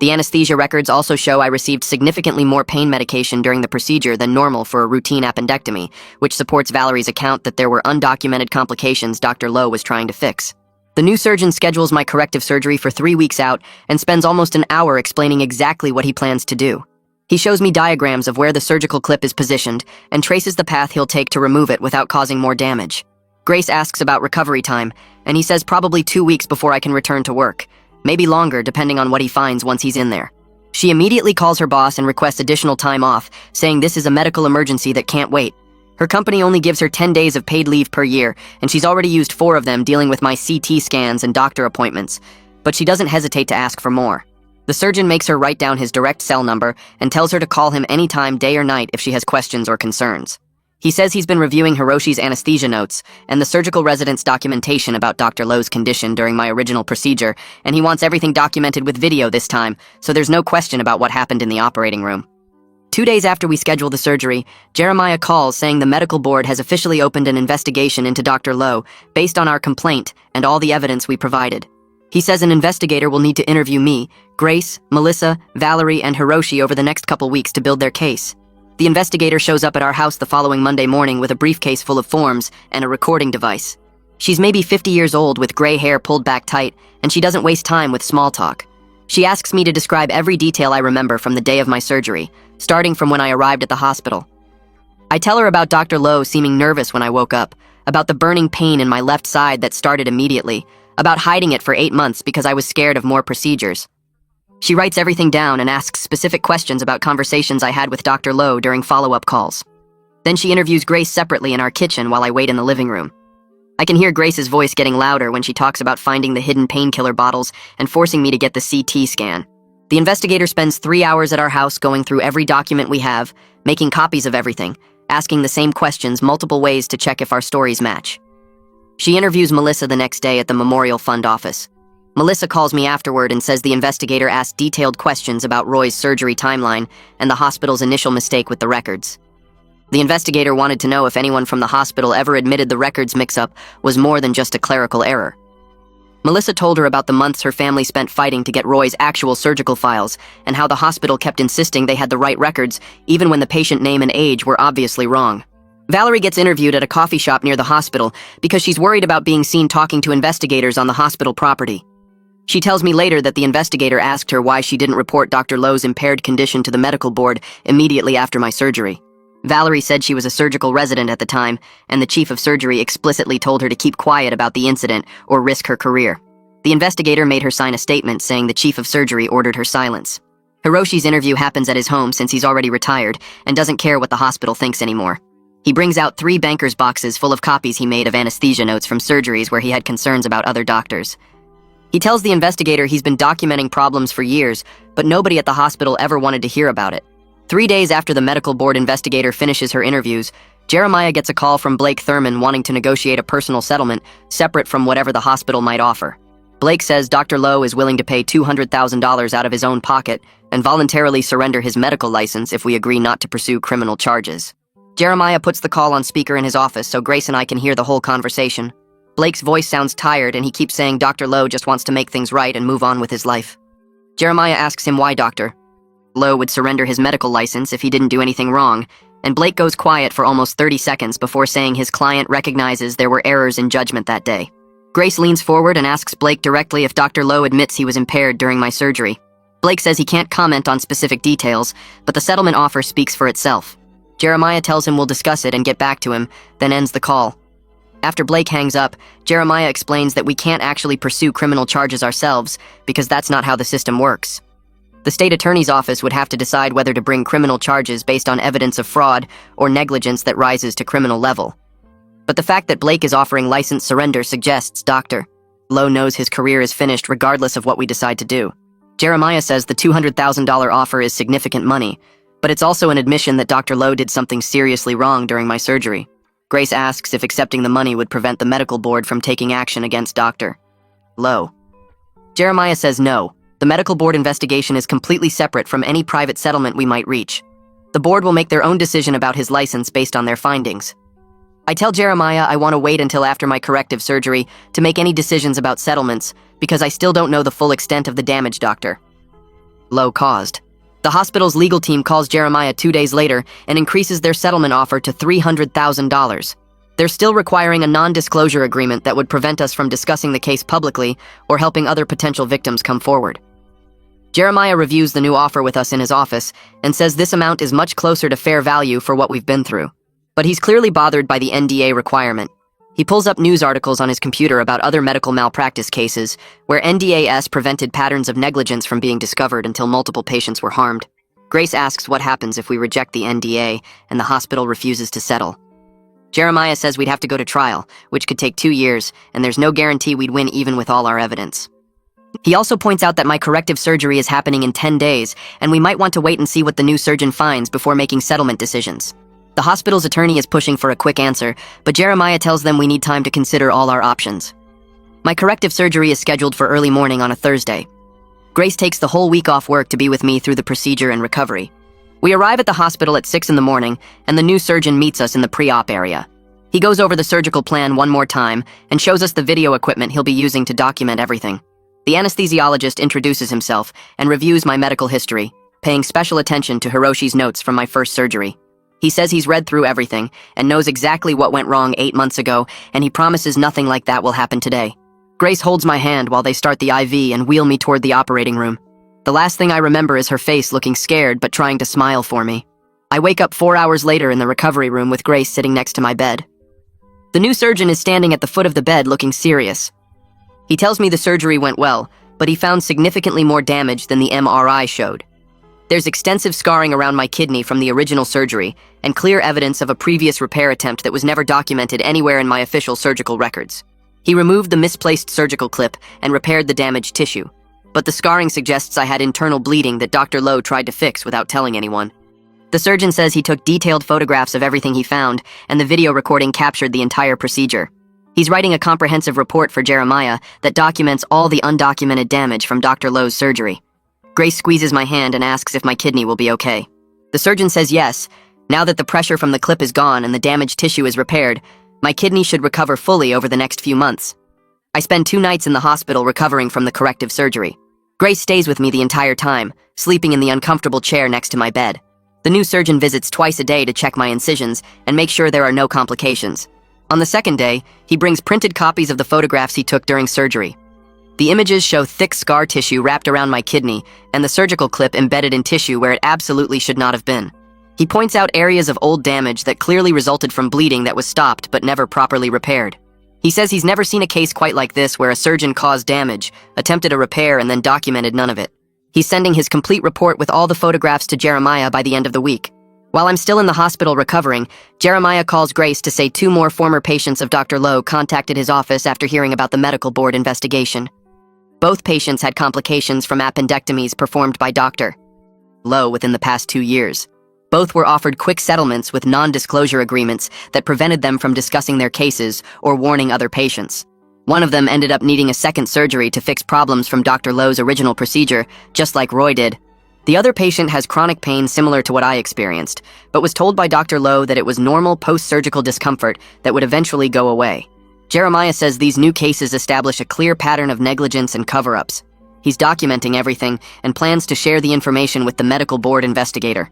The anesthesia records also show I received significantly more pain medication during the procedure than normal for a routine appendectomy, which supports Valerie's account that there were undocumented complications Dr. Lowe was trying to fix. The new surgeon schedules my corrective surgery for 3 weeks out and spends almost an hour explaining exactly what he plans to do. He shows me diagrams of where the surgical clip is positioned and traces the path he'll take to remove it without causing more damage. Grace asks about recovery time, and he says probably 2 weeks before I can return to work. Maybe longer, depending on what he finds once he's in there. She immediately calls her boss and requests additional time off, saying this is a medical emergency that can't wait. Her company only gives her 10 days of paid leave per year, and she's already used 4 of them dealing with my CT scans and doctor appointments. But she doesn't hesitate to ask for more. The surgeon makes her write down his direct cell number and tells her to call him anytime, day or night, if she has questions or concerns. He says he's been reviewing Hiroshi's anesthesia notes and the surgical resident's documentation about Dr. Lowe's condition during my original procedure, and he wants everything documented with video this time, so there's no question about what happened in the operating room. 2 days after we schedule the surgery, Jeremiah calls saying the medical board has officially opened an investigation into Dr. Lowe based on our complaint and all the evidence we provided. He says an investigator will need to interview me, Grace, Melissa, Valerie, and Hiroshi over the next couple weeks to build their case. The investigator shows up at our house the following Monday morning with a briefcase full of forms and a recording device. She's maybe 50 years old with gray hair pulled back tight, and she doesn't waste time with small talk. She asks me to describe every detail I remember from the day of my surgery, starting from when I arrived at the hospital. I tell her about Dr. Lowe seeming nervous when I woke up, about the burning pain in my left side that started immediately, about hiding it for 8 months because I was scared of more procedures. She writes everything down and asks specific questions about conversations I had with Dr. Lowe during follow-up calls. Then she interviews Grace separately in our kitchen while I wait in the living room. I can hear Grace's voice getting louder when she talks about finding the hidden painkiller bottles and forcing me to get the CT scan. The investigator spends 3 hours at our house going through every document we have, making copies of everything, asking the same questions multiple ways to check if our stories match. She interviews Melissa the next day at the Memorial Fund office. Melissa calls me afterward and says the investigator asked detailed questions about Roy's surgery timeline and the hospital's initial mistake with the records. The investigator wanted to know if anyone from the hospital ever admitted the records mix-up was more than just a clerical error. Melissa told her about the months her family spent fighting to get Roy's actual surgical files and how the hospital kept insisting they had the right records even when the patient name and age were obviously wrong. Valerie gets interviewed at a coffee shop near the hospital because she's worried about being seen talking to investigators on the hospital property. She tells me later that the investigator asked her why she didn't report Dr. Lowe's impaired condition to the medical board immediately after my surgery. Valerie said she was a surgical resident at the time, and the chief of surgery explicitly told her to keep quiet about the incident or risk her career. The investigator made her sign a statement saying the chief of surgery ordered her silence. Hiroshi's interview happens at his home since he's already retired and doesn't care what the hospital thinks anymore. He brings out 3 banker's boxes full of copies he made of anesthesia notes from surgeries where he had concerns about other doctors. He tells the investigator he's been documenting problems for years, but nobody at the hospital ever wanted to hear about it. 3 days after the medical board investigator finishes her interviews, Jeremiah gets a call from Blake Thurman wanting to negotiate a personal settlement separate from whatever the hospital might offer. Blake says Dr. Lowe is willing to pay $200,000 out of his own pocket and voluntarily surrender his medical license if we agree not to pursue criminal charges. Jeremiah puts the call on speaker in his office so Grace and I can hear the whole conversation. Blake's voice sounds tired and he keeps saying Dr. Lowe just wants to make things right and move on with his life. Jeremiah asks him why Dr. Lowe would surrender his medical license if he didn't do anything wrong, and Blake goes quiet for almost 30 seconds before saying his client recognizes there were errors in judgment that day. Grace leans forward and asks Blake directly if Dr. Lowe admits he was impaired during my surgery. Blake says he can't comment on specific details, but the settlement offer speaks for itself. Jeremiah tells him we'll discuss it and get back to him, then ends the call. After Blake hangs up, Jeremiah explains that we can't actually pursue criminal charges ourselves because that's not how the system works. The state attorney's office would have to decide whether to bring criminal charges based on evidence of fraud or negligence that rises to criminal level. But the fact that Blake is offering license surrender suggests Dr. Lowe knows his career is finished regardless of what we decide to do. Jeremiah says the $200,000 offer is significant money, but it's also an admission that Dr. Lowe did something seriously wrong during my surgery. Grace asks if accepting the money would prevent the medical board from taking action against Dr. Lowe. Jeremiah says no. The medical board investigation is completely separate from any private settlement we might reach. The board will make their own decision about his license based on their findings. I tell Jeremiah I want to wait until after my corrective surgery to make any decisions about settlements because I still don't know the full extent of the damage Dr. Lowe caused. The hospital's legal team calls Jeremiah 2 days later and increases their settlement offer to $300,000. They're still requiring a non-disclosure agreement that would prevent us from discussing the case publicly or helping other potential victims come forward. Jeremiah reviews the new offer with us in his office and says this amount is much closer to fair value for what we've been through. But he's clearly bothered by the NDA requirement. He pulls up news articles on his computer about other medical malpractice cases where NDAS prevented patterns of negligence from being discovered until multiple patients were harmed. Grace asks what happens if we reject the NDA and the hospital refuses to settle. Jeremiah says we'd have to go to trial, which could take 2 years, and there's no guarantee we'd win even with all our evidence. He also points out that my corrective surgery is happening in 10 days, and we might want to wait and see what the new surgeon finds before making settlement decisions. The hospital's attorney is pushing for a quick answer, but Jeremiah tells them we need time to consider all our options. My corrective surgery is scheduled for early morning on a Thursday. Grace takes the whole week off work to be with me through the procedure and recovery. We arrive at the hospital at 6 in the morning, and the new surgeon meets us in the pre-op area. He goes over the surgical plan one more time and shows us the video equipment he'll be using to document everything. The anesthesiologist introduces himself and reviews my medical history, paying special attention to Hiroshi's notes from my first surgery. He says he's read through everything and knows exactly what went wrong 8 months ago, and he promises nothing like that will happen today. Grace holds my hand while they start the IV and wheel me toward the operating room. The last thing I remember is her face looking scared but trying to smile for me. I wake up 4 hours later in the recovery room with Grace sitting next to my bed. The new surgeon is standing at the foot of the bed looking serious. He tells me the surgery went well, but he found significantly more damage than the MRI showed. There's extensive scarring around my kidney from the original surgery, and clear evidence of a previous repair attempt that was never documented anywhere in my official surgical records. He removed the misplaced surgical clip and repaired the damaged tissue, but the scarring suggests I had internal bleeding that Dr. Lowe tried to fix without telling anyone. The surgeon says he took detailed photographs of everything he found, and the video recording captured the entire procedure. He's writing a comprehensive report for Jeremiah that documents all the undocumented damage from Dr. Lowe's surgery. Grace squeezes my hand and asks if my kidney will be okay. The surgeon says yes. Now that the pressure from the clip is gone and the damaged tissue is repaired, my kidney should recover fully over the next few months. I spend 2 nights in the hospital recovering from the corrective surgery. Grace stays with me the entire time, sleeping in the uncomfortable chair next to my bed. The new surgeon visits twice a day to check my incisions and make sure there are no complications. On the second day, he brings printed copies of the photographs he took during surgery. The images show thick scar tissue wrapped around my kidney and the surgical clip embedded in tissue where it absolutely should not have been. He points out areas of old damage that clearly resulted from bleeding that was stopped but never properly repaired. He says he's never seen a case quite like this where a surgeon caused damage, attempted a repair, and then documented none of it. He's sending his complete report with all the photographs to Jeremiah by the end of the week. While I'm still in the hospital recovering, Jeremiah calls Grace to say 2 more former patients of Dr. Lowe contacted his office after hearing about the medical board investigation. Both patients had complications from appendectomies performed by Dr. Lowe within the past 2 years. Both were offered quick settlements with non-disclosure agreements that prevented them from discussing their cases or warning other patients. One of them ended up needing a second surgery to fix problems from Dr. Lowe's original procedure, just like Roy did. The other patient has chronic pain similar to what I experienced, but was told by Dr. Lowe that it was normal post-surgical discomfort that would eventually go away. Jeremiah says these new cases establish a clear pattern of negligence and cover-ups. He's documenting everything and plans to share the information with the medical board investigator.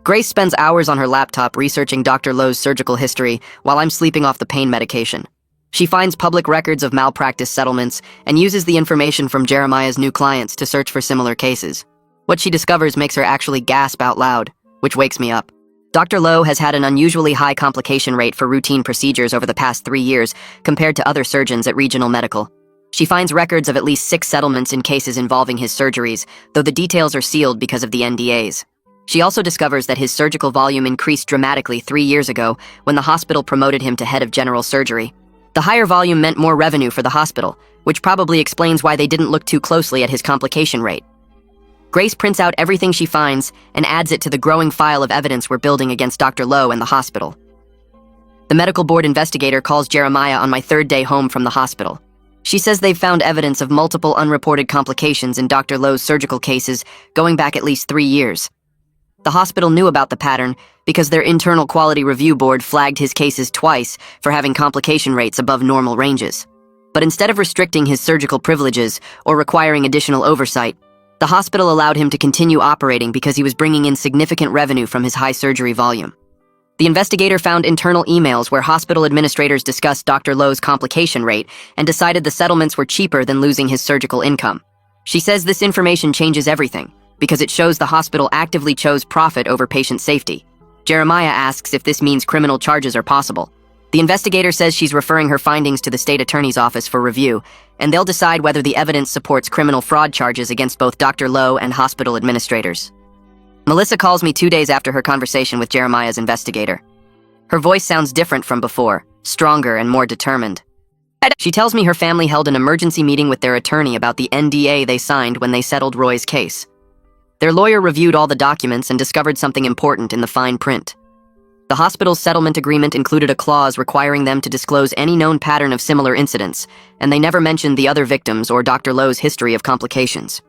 Grace spends hours on her laptop researching Dr. Lowe's surgical history while I'm sleeping off the pain medication. She finds public records of malpractice settlements and uses the information from Jeremiah's new clients to search for similar cases. What she discovers makes her actually gasp out loud, which wakes me up. Dr. Lowe has had an unusually high complication rate for routine procedures over the past 3 years compared to other surgeons at Regional Medical. She finds records of at least 6 settlements in cases involving his surgeries, though the details are sealed because of the NDAs. She also discovers that his surgical volume increased dramatically 3 years ago when the hospital promoted him to head of general surgery. The higher volume meant more revenue for the hospital, which probably explains why they didn't look too closely at his complication rate. Grace prints out everything she finds and adds it to the growing file of evidence we're building against Dr. Lowe and the hospital. The medical board investigator calls Jeremiah on my 3rd day home from the hospital. She says they've found evidence of multiple unreported complications in Dr. Lowe's surgical cases going back at least 3 years. The hospital knew about the pattern because their internal quality review board flagged his cases twice for having complication rates above normal ranges. But instead of restricting his surgical privileges or requiring additional oversight, the hospital allowed him to continue operating because he was bringing in significant revenue from his high surgery volume. The investigator found internal emails where hospital administrators discussed Dr. Lowe's complication rate and decided the settlements were cheaper than losing his surgical income. She says this information changes everything, because it shows the hospital actively chose profit over patient safety. Jeremiah asks if this means criminal charges are possible. The investigator says she's referring her findings to the state attorney's office for review, and they'll decide whether the evidence supports criminal fraud charges against both Dr. Lowe and hospital administrators. Melissa calls me 2 days after her conversation with Jeremiah's investigator. Her voice sounds different from before, stronger and more determined. She tells me her family held an emergency meeting with their attorney about the NDA they signed when they settled Roy's case. Their lawyer reviewed all the documents and discovered something important in the fine print. The hospital's settlement agreement included a clause requiring them to disclose any known pattern of similar incidents, and they never mentioned the other victims or Dr. Lowe's history of complications.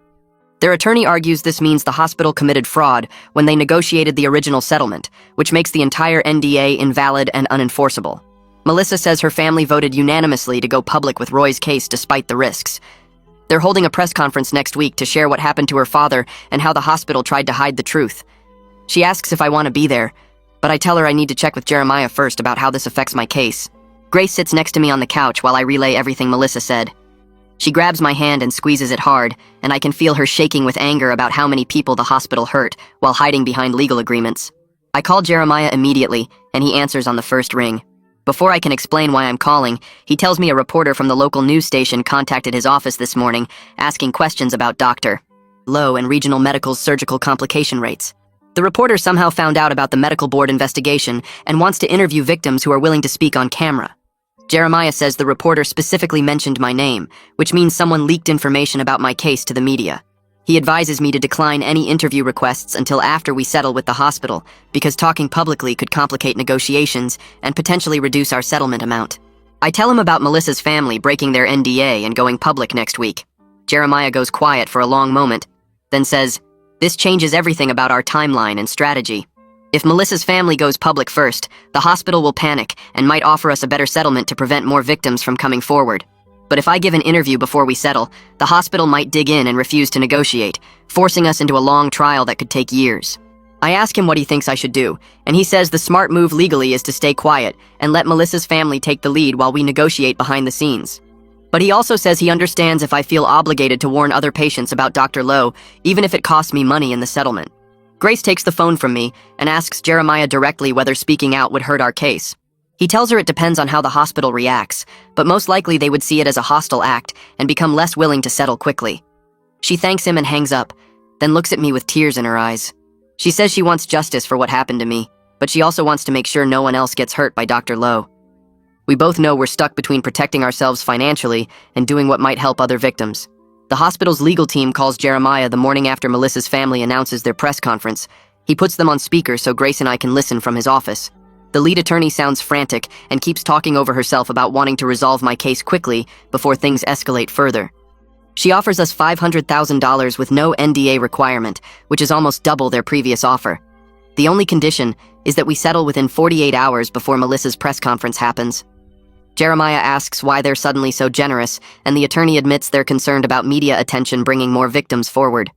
Their attorney argues this means the hospital committed fraud when they negotiated the original settlement, which makes the entire NDA invalid and unenforceable. Melissa says her family voted unanimously to go public with Roy's case despite the risks. They're holding a press conference next week to share what happened to her father and how the hospital tried to hide the truth. She asks if I want to be there, but I tell her I need to check with Jeremiah first about how this affects my case. Grace sits next to me on the couch while I relay everything Melissa said. She grabs my hand and squeezes it hard, and I can feel her shaking with anger about how many people the hospital hurt while hiding behind legal agreements. I call Jeremiah immediately, and he answers on the first ring. Before I can explain why I'm calling, he tells me a reporter from the local news station contacted his office this morning, asking questions about Dr. Low and Regional Medical's surgical complication rates. The reporter somehow found out about the medical board investigation and wants to interview victims who are willing to speak on camera. Jeremiah says the reporter specifically mentioned my name, which means someone leaked information about my case to the media. He advises me to decline any interview requests until after we settle with the hospital, because talking publicly could complicate negotiations and potentially reduce our settlement amount. I tell him about Melissa's family breaking their NDA and going public next week. Jeremiah goes quiet for a long moment, then says, "This changes everything about our timeline and strategy. If Melissa's family goes public first, the hospital will panic and might offer us a better settlement to prevent more victims from coming forward. But if I give an interview before we settle, the hospital might dig in and refuse to negotiate, forcing us into a long trial that could take years." I ask him what he thinks I should do, and he says the smart move legally is to stay quiet and let Melissa's family take the lead while we negotiate behind the scenes. But he also says he understands if I feel obligated to warn other patients about Dr. Lowe, even if it costs me money in the settlement. Grace takes the phone from me and asks Jeremiah directly whether speaking out would hurt our case. He tells her it depends on how the hospital reacts, but most likely they would see it as a hostile act and become less willing to settle quickly. She thanks him and hangs up, then looks at me with tears in her eyes. She says she wants justice for what happened to me, but she also wants to make sure no one else gets hurt by Dr. Lowe. We both know we're stuck between protecting ourselves financially and doing what might help other victims. The hospital's legal team calls Jeremiah the morning after Melissa's family announces their press conference. He puts them on speaker so Grace and I can listen from his office. The lead attorney sounds frantic and keeps talking over herself about wanting to resolve my case quickly before things escalate further. She offers us $500,000 with no NDA requirement, which is almost double their previous offer. The only condition is that we settle within 48 hours before Melissa's press conference happens. Jeremiah asks why they're suddenly so generous, and the attorney admits they're concerned about media attention bringing more victims forward.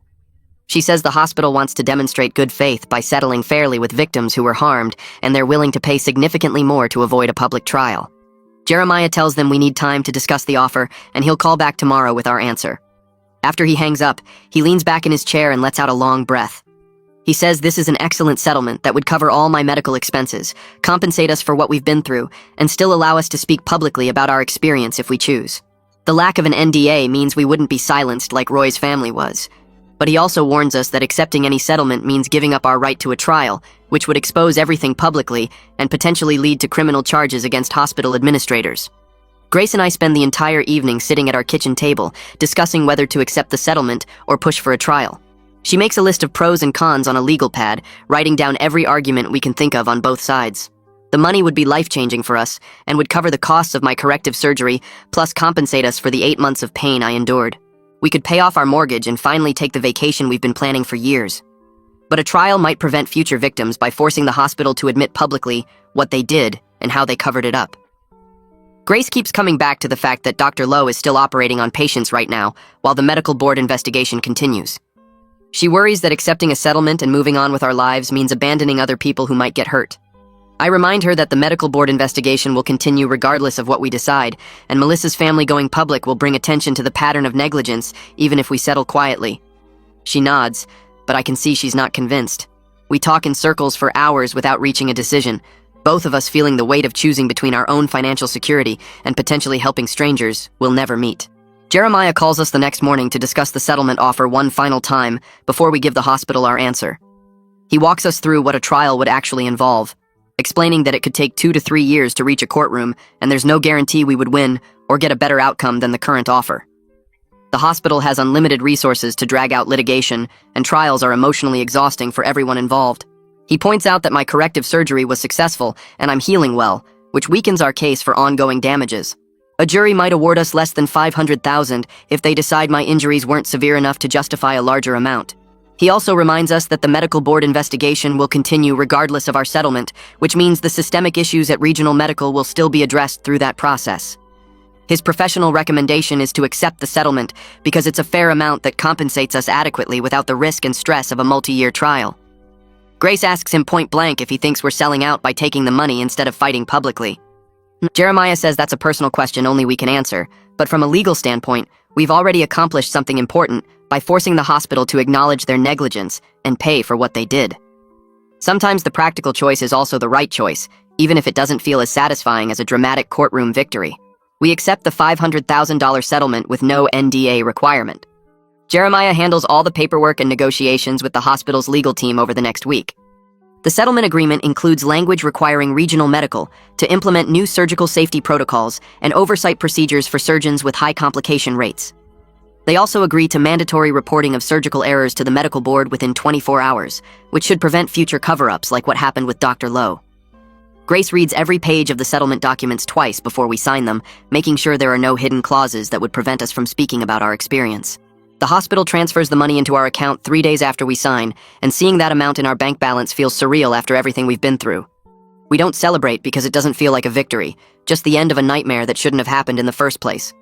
She says the hospital wants to demonstrate good faith by settling fairly with victims who were harmed, and they're willing to pay significantly more to avoid a public trial. Jeremiah tells them we need time to discuss the offer, and he'll call back tomorrow with our answer. After he hangs up, he leans back in his chair and lets out a long breath. He says this is an excellent settlement that would cover all my medical expenses, compensate us for what we've been through, and still allow us to speak publicly about our experience if we choose. The lack of an NDA means we wouldn't be silenced like Roy's family was. But he also warns us that accepting any settlement means giving up our right to a trial, which would expose everything publicly and potentially lead to criminal charges against hospital administrators. Grace and I spend the entire evening sitting at our kitchen table, discussing whether to accept the settlement or push for a trial. She makes a list of pros and cons on a legal pad, writing down every argument we can think of on both sides. The money would be life-changing for us and would cover the costs of my corrective surgery, plus compensate us for the 8 months of pain I endured. We could pay off our mortgage and finally take the vacation we've been planning for years. But a trial might prevent future victims by forcing the hospital to admit publicly what they did and how they covered it up. Grace keeps coming back to the fact that Dr. Lowe is still operating on patients right now, while the medical board investigation continues. She worries that accepting a settlement and moving on with our lives means abandoning other people who might get hurt. I remind her that the medical board investigation will continue regardless of what we decide, and Melissa's family going public will bring attention to the pattern of negligence, even if we settle quietly. She nods, but I can see she's not convinced. We talk in circles for hours without reaching a decision, both of us feeling the weight of choosing between our own financial security and potentially helping strangers we'll never meet. Jeremiah calls us the next morning to discuss the settlement offer one final time before we give the hospital our answer. He walks us through what a trial would actually involve, explaining that it could take 2 to 3 years to reach a courtroom, and there's no guarantee we would win or get a better outcome than the current offer. The hospital has unlimited resources to drag out litigation, and trials are emotionally exhausting for everyone involved. He points out that my corrective surgery was successful and I'm healing well, which weakens our case for ongoing damages. A jury might award us less than $500,000 if they decide my injuries weren't severe enough to justify a larger amount. He also reminds us that the medical board investigation will continue regardless of our settlement, which means the systemic issues at Regional Medical will still be addressed through that process. His professional recommendation is to accept the settlement because it's a fair amount that compensates us adequately without the risk and stress of a multi-year trial. Grace asks him point blank if he thinks we're selling out by taking the money instead of fighting publicly. Jeremiah says that's a personal question only we can answer, but from a legal standpoint, we've already accomplished something important by forcing the hospital to acknowledge their negligence and pay for what they did. Sometimes the practical choice is also the right choice, even if it doesn't feel as satisfying as a dramatic courtroom victory. We accept the $500,000 settlement with no NDA requirement. Jeremiah handles all the paperwork and negotiations with the hospital's legal team over the next week. The settlement agreement includes language requiring regional medical to implement new surgical safety protocols and oversight procedures for surgeons with high complication rates. They also agree to mandatory reporting of surgical errors to the medical board within 24 hours, which should prevent future cover-ups like what happened with Dr. Lowe. Grace reads every page of the settlement documents twice before we sign them, making sure there are no hidden clauses that would prevent us from speaking about our experience. The hospital transfers the money into our account 3 days after we sign, and seeing that amount in our bank balance feels surreal after everything we've been through. We don't celebrate because it doesn't feel like a victory, just the end of a nightmare that shouldn't have happened in the first place.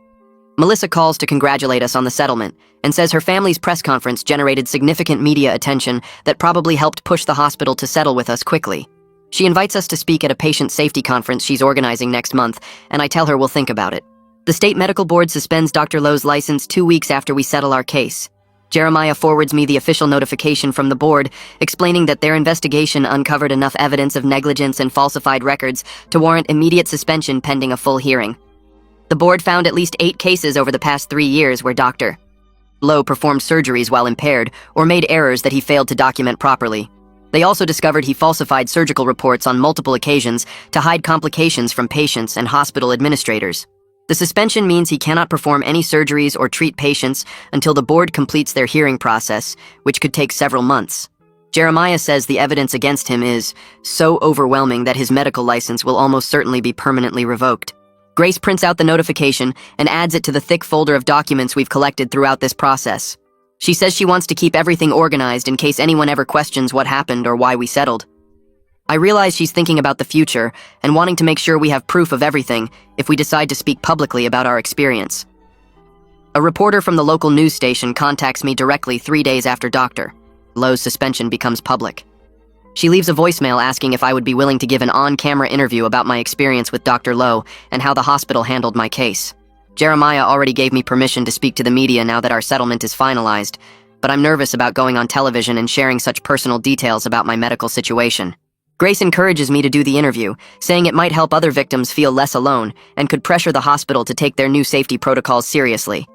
Melissa calls to congratulate us on the settlement and says her family's press conference generated significant media attention that probably helped push the hospital to settle with us quickly. She invites us to speak at a patient safety conference she's organizing next month, and I tell her we'll think about it. The state medical board suspends Dr. Lowe's license 2 weeks after we settle our case. Jeremiah forwards me the official notification from the board, explaining that their investigation uncovered enough evidence of negligence and falsified records to warrant immediate suspension pending a full hearing. The board found at least 8 cases over the past 3 years where Dr. Lowe performed surgeries while impaired or made errors that he failed to document properly. They also discovered he falsified surgical reports on multiple occasions to hide complications from patients and hospital administrators. The suspension means he cannot perform any surgeries or treat patients until the board completes their hearing process, which could take several months. Jeremiah says the evidence against him is so overwhelming that his medical license will almost certainly be permanently revoked. Grace prints out the notification and adds it to the thick folder of documents we've collected throughout this process. She says she wants to keep everything organized in case anyone ever questions what happened or why we settled. I realize she's thinking about the future and wanting to make sure we have proof of everything if we decide to speak publicly about our experience. A reporter from the local news station contacts me directly 3 days after Dr. Lowe's suspension becomes public. She leaves a voicemail asking if I would be willing to give an on-camera interview about my experience with Dr. Lowe and how the hospital handled my case. Jeremiah already gave me permission to speak to the media now that our settlement is finalized, but I'm nervous about going on television and sharing such personal details about my medical situation. Grace encourages me to do the interview, saying it might help other victims feel less alone and could pressure the hospital to take their new safety protocols seriously.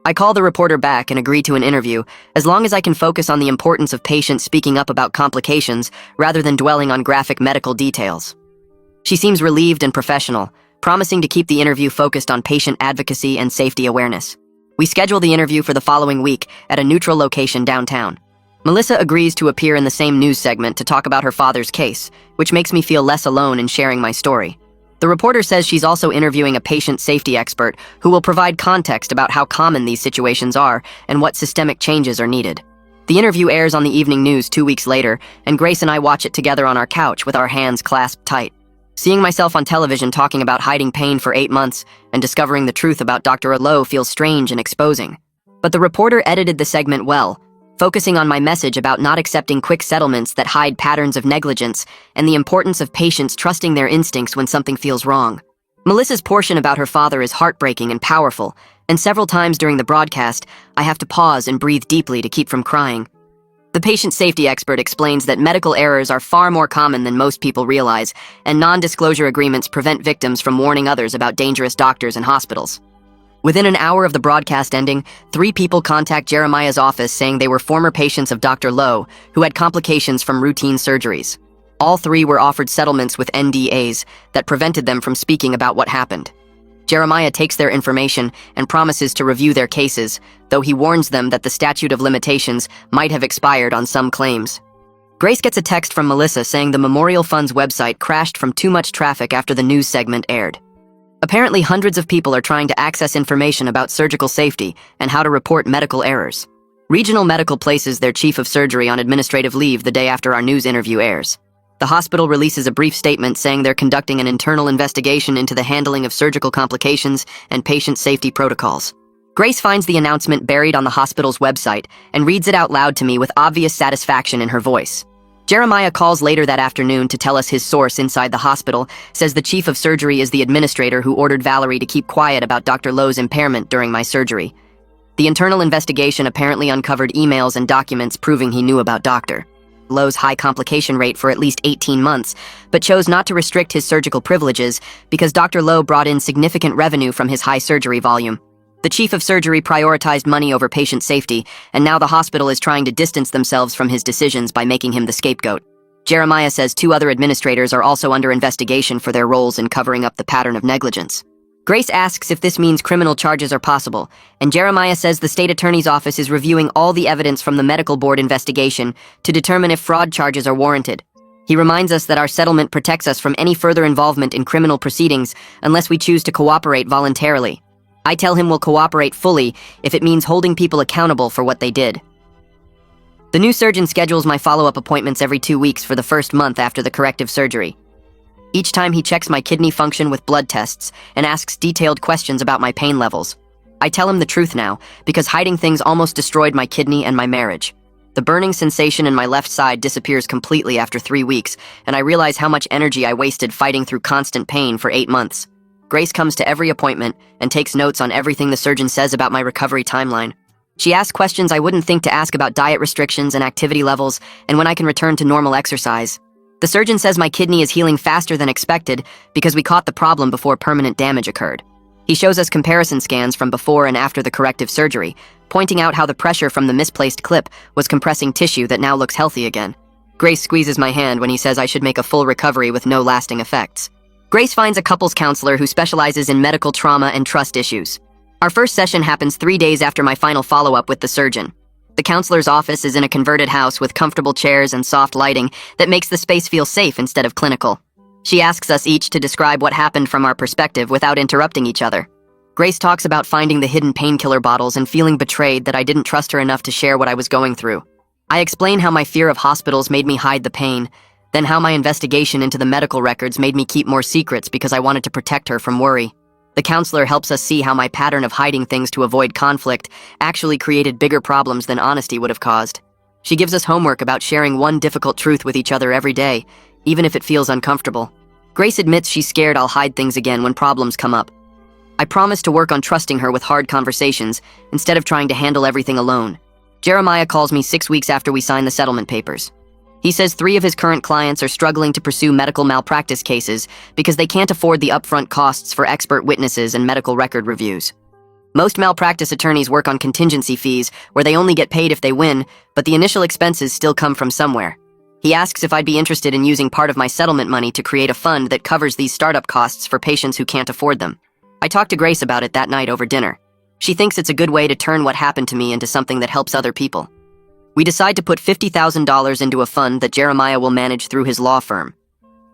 I call the reporter back and agree to an interview, as long as I can focus on the importance of patients speaking up about complications rather than dwelling on graphic medical details. She seems relieved and professional, promising to keep the interview focused on patient advocacy and safety awareness. We schedule the interview for the following week at a neutral location downtown. Melissa agrees to appear in the same news segment to talk about her father's case, which makes me feel less alone in sharing my story. The reporter says she's also interviewing a patient safety expert who will provide context about how common these situations are and what systemic changes are needed. The interview airs on the evening news 2 weeks later, and Grace and I watch it together on our couch with our hands clasped tight. Seeing myself on television talking about hiding pain for 8 months and discovering the truth about Dr. Lowe feels strange and exposing. But the reporter edited the segment well, focusing on my message about not accepting quick settlements that hide patterns of negligence and the importance of patients trusting their instincts when something feels wrong. Melissa's portion about her father is heartbreaking and powerful, and several times during the broadcast, I have to pause and breathe deeply to keep from crying. The patient safety expert explains that medical errors are far more common than most people realize, and non-disclosure agreements prevent victims from warning others about dangerous doctors and hospitals. Within an hour of the broadcast ending, 3 people contact Jeremiah's office saying they were former patients of Dr. Lowe who had complications from routine surgeries. All 3 were offered settlements with NDAs that prevented them from speaking about what happened. Jeremiah takes their information and promises to review their cases, though he warns them that the statute of limitations might have expired on some claims. Grace gets a text from Melissa saying the Memorial Fund's website crashed from too much traffic after the news segment aired. Apparently, hundreds of people are trying to access information about surgical safety and how to report medical errors. Regional Medical places their chief of surgery on administrative leave the day after our news interview airs. The hospital releases a brief statement saying they're conducting an internal investigation into the handling of surgical complications and patient safety protocols. Grace finds the announcement buried on the hospital's website and reads it out loud to me with obvious satisfaction in her voice. Jeremiah calls later that afternoon to tell us his source inside the hospital says the chief of surgery is the administrator who ordered Valerie to keep quiet about Dr. Lowe's impairment during my surgery. The internal investigation apparently uncovered emails and documents proving he knew about Dr. Lowe's high complication rate for at least 18 months, but chose not to restrict his surgical privileges because Dr. Lowe brought in significant revenue from his high surgery volume. The chief of surgery prioritized money over patient safety, and now the hospital is trying to distance themselves from his decisions by making him the scapegoat. Jeremiah says 2 other administrators are also under investigation for their roles in covering up the pattern of negligence. Grace asks if this means criminal charges are possible, and Jeremiah says the state attorney's office is reviewing all the evidence from the medical board investigation to determine if fraud charges are warranted. He reminds us that our settlement protects us from any further involvement in criminal proceedings unless we choose to cooperate voluntarily. I tell him we'll cooperate fully if it means holding people accountable for what they did. The new surgeon schedules my follow-up appointments every 2 weeks for the first month after the corrective surgery. Each time he checks my kidney function with blood tests and asks detailed questions about my pain levels. I tell him the truth now, because hiding things almost destroyed my kidney and my marriage. The burning sensation in my left side disappears completely after 3 weeks, and I realize how much energy I wasted fighting through constant pain for 8 months. Grace comes to every appointment and takes notes on everything the surgeon says about my recovery timeline. She asks questions I wouldn't think to ask about diet restrictions and activity levels, and when I can return to normal exercise. The surgeon says my kidney is healing faster than expected because we caught the problem before permanent damage occurred. He shows us comparison scans from before and after the corrective surgery, pointing out how the pressure from the misplaced clip was compressing tissue that now looks healthy again. Grace squeezes my hand when he says I should make a full recovery with no lasting effects. Grace finds a couples counselor who specializes in medical trauma and trust issues. Our first session happens 3 days after my final follow-up with the surgeon. The counselor's office is in a converted house with comfortable chairs and soft lighting that makes the space feel safe instead of clinical. She asks us each to describe what happened from our perspective without interrupting each other. Grace talks about finding the hidden painkiller bottles and feeling betrayed that I didn't trust her enough to share what I was going through. I explain how my fear of hospitals made me hide the pain, then how my investigation into the medical records made me keep more secrets because I wanted to protect her from worry. The counselor helps us see how my pattern of hiding things to avoid conflict actually created bigger problems than honesty would have caused. She gives us homework about sharing one difficult truth with each other every day, even if it feels uncomfortable. Grace admits she's scared I'll hide things again when problems come up. I promise to work on trusting her with hard conversations instead of trying to handle everything alone. Jeremiah calls me 6 weeks after we sign the settlement papers. He says 3 of his current clients are struggling to pursue medical malpractice cases because they can't afford the upfront costs for expert witnesses and medical record reviews. Most malpractice attorneys work on contingency fees where they only get paid if they win, but the initial expenses still come from somewhere. He asks if I'd be interested in using part of my settlement money to create a fund that covers these startup costs for patients who can't afford them. I talked to Grace about it that night over dinner. She thinks it's a good way to turn what happened to me into something that helps other people. We decide to put $50,000 into a fund that Jeremiah will manage through his law firm.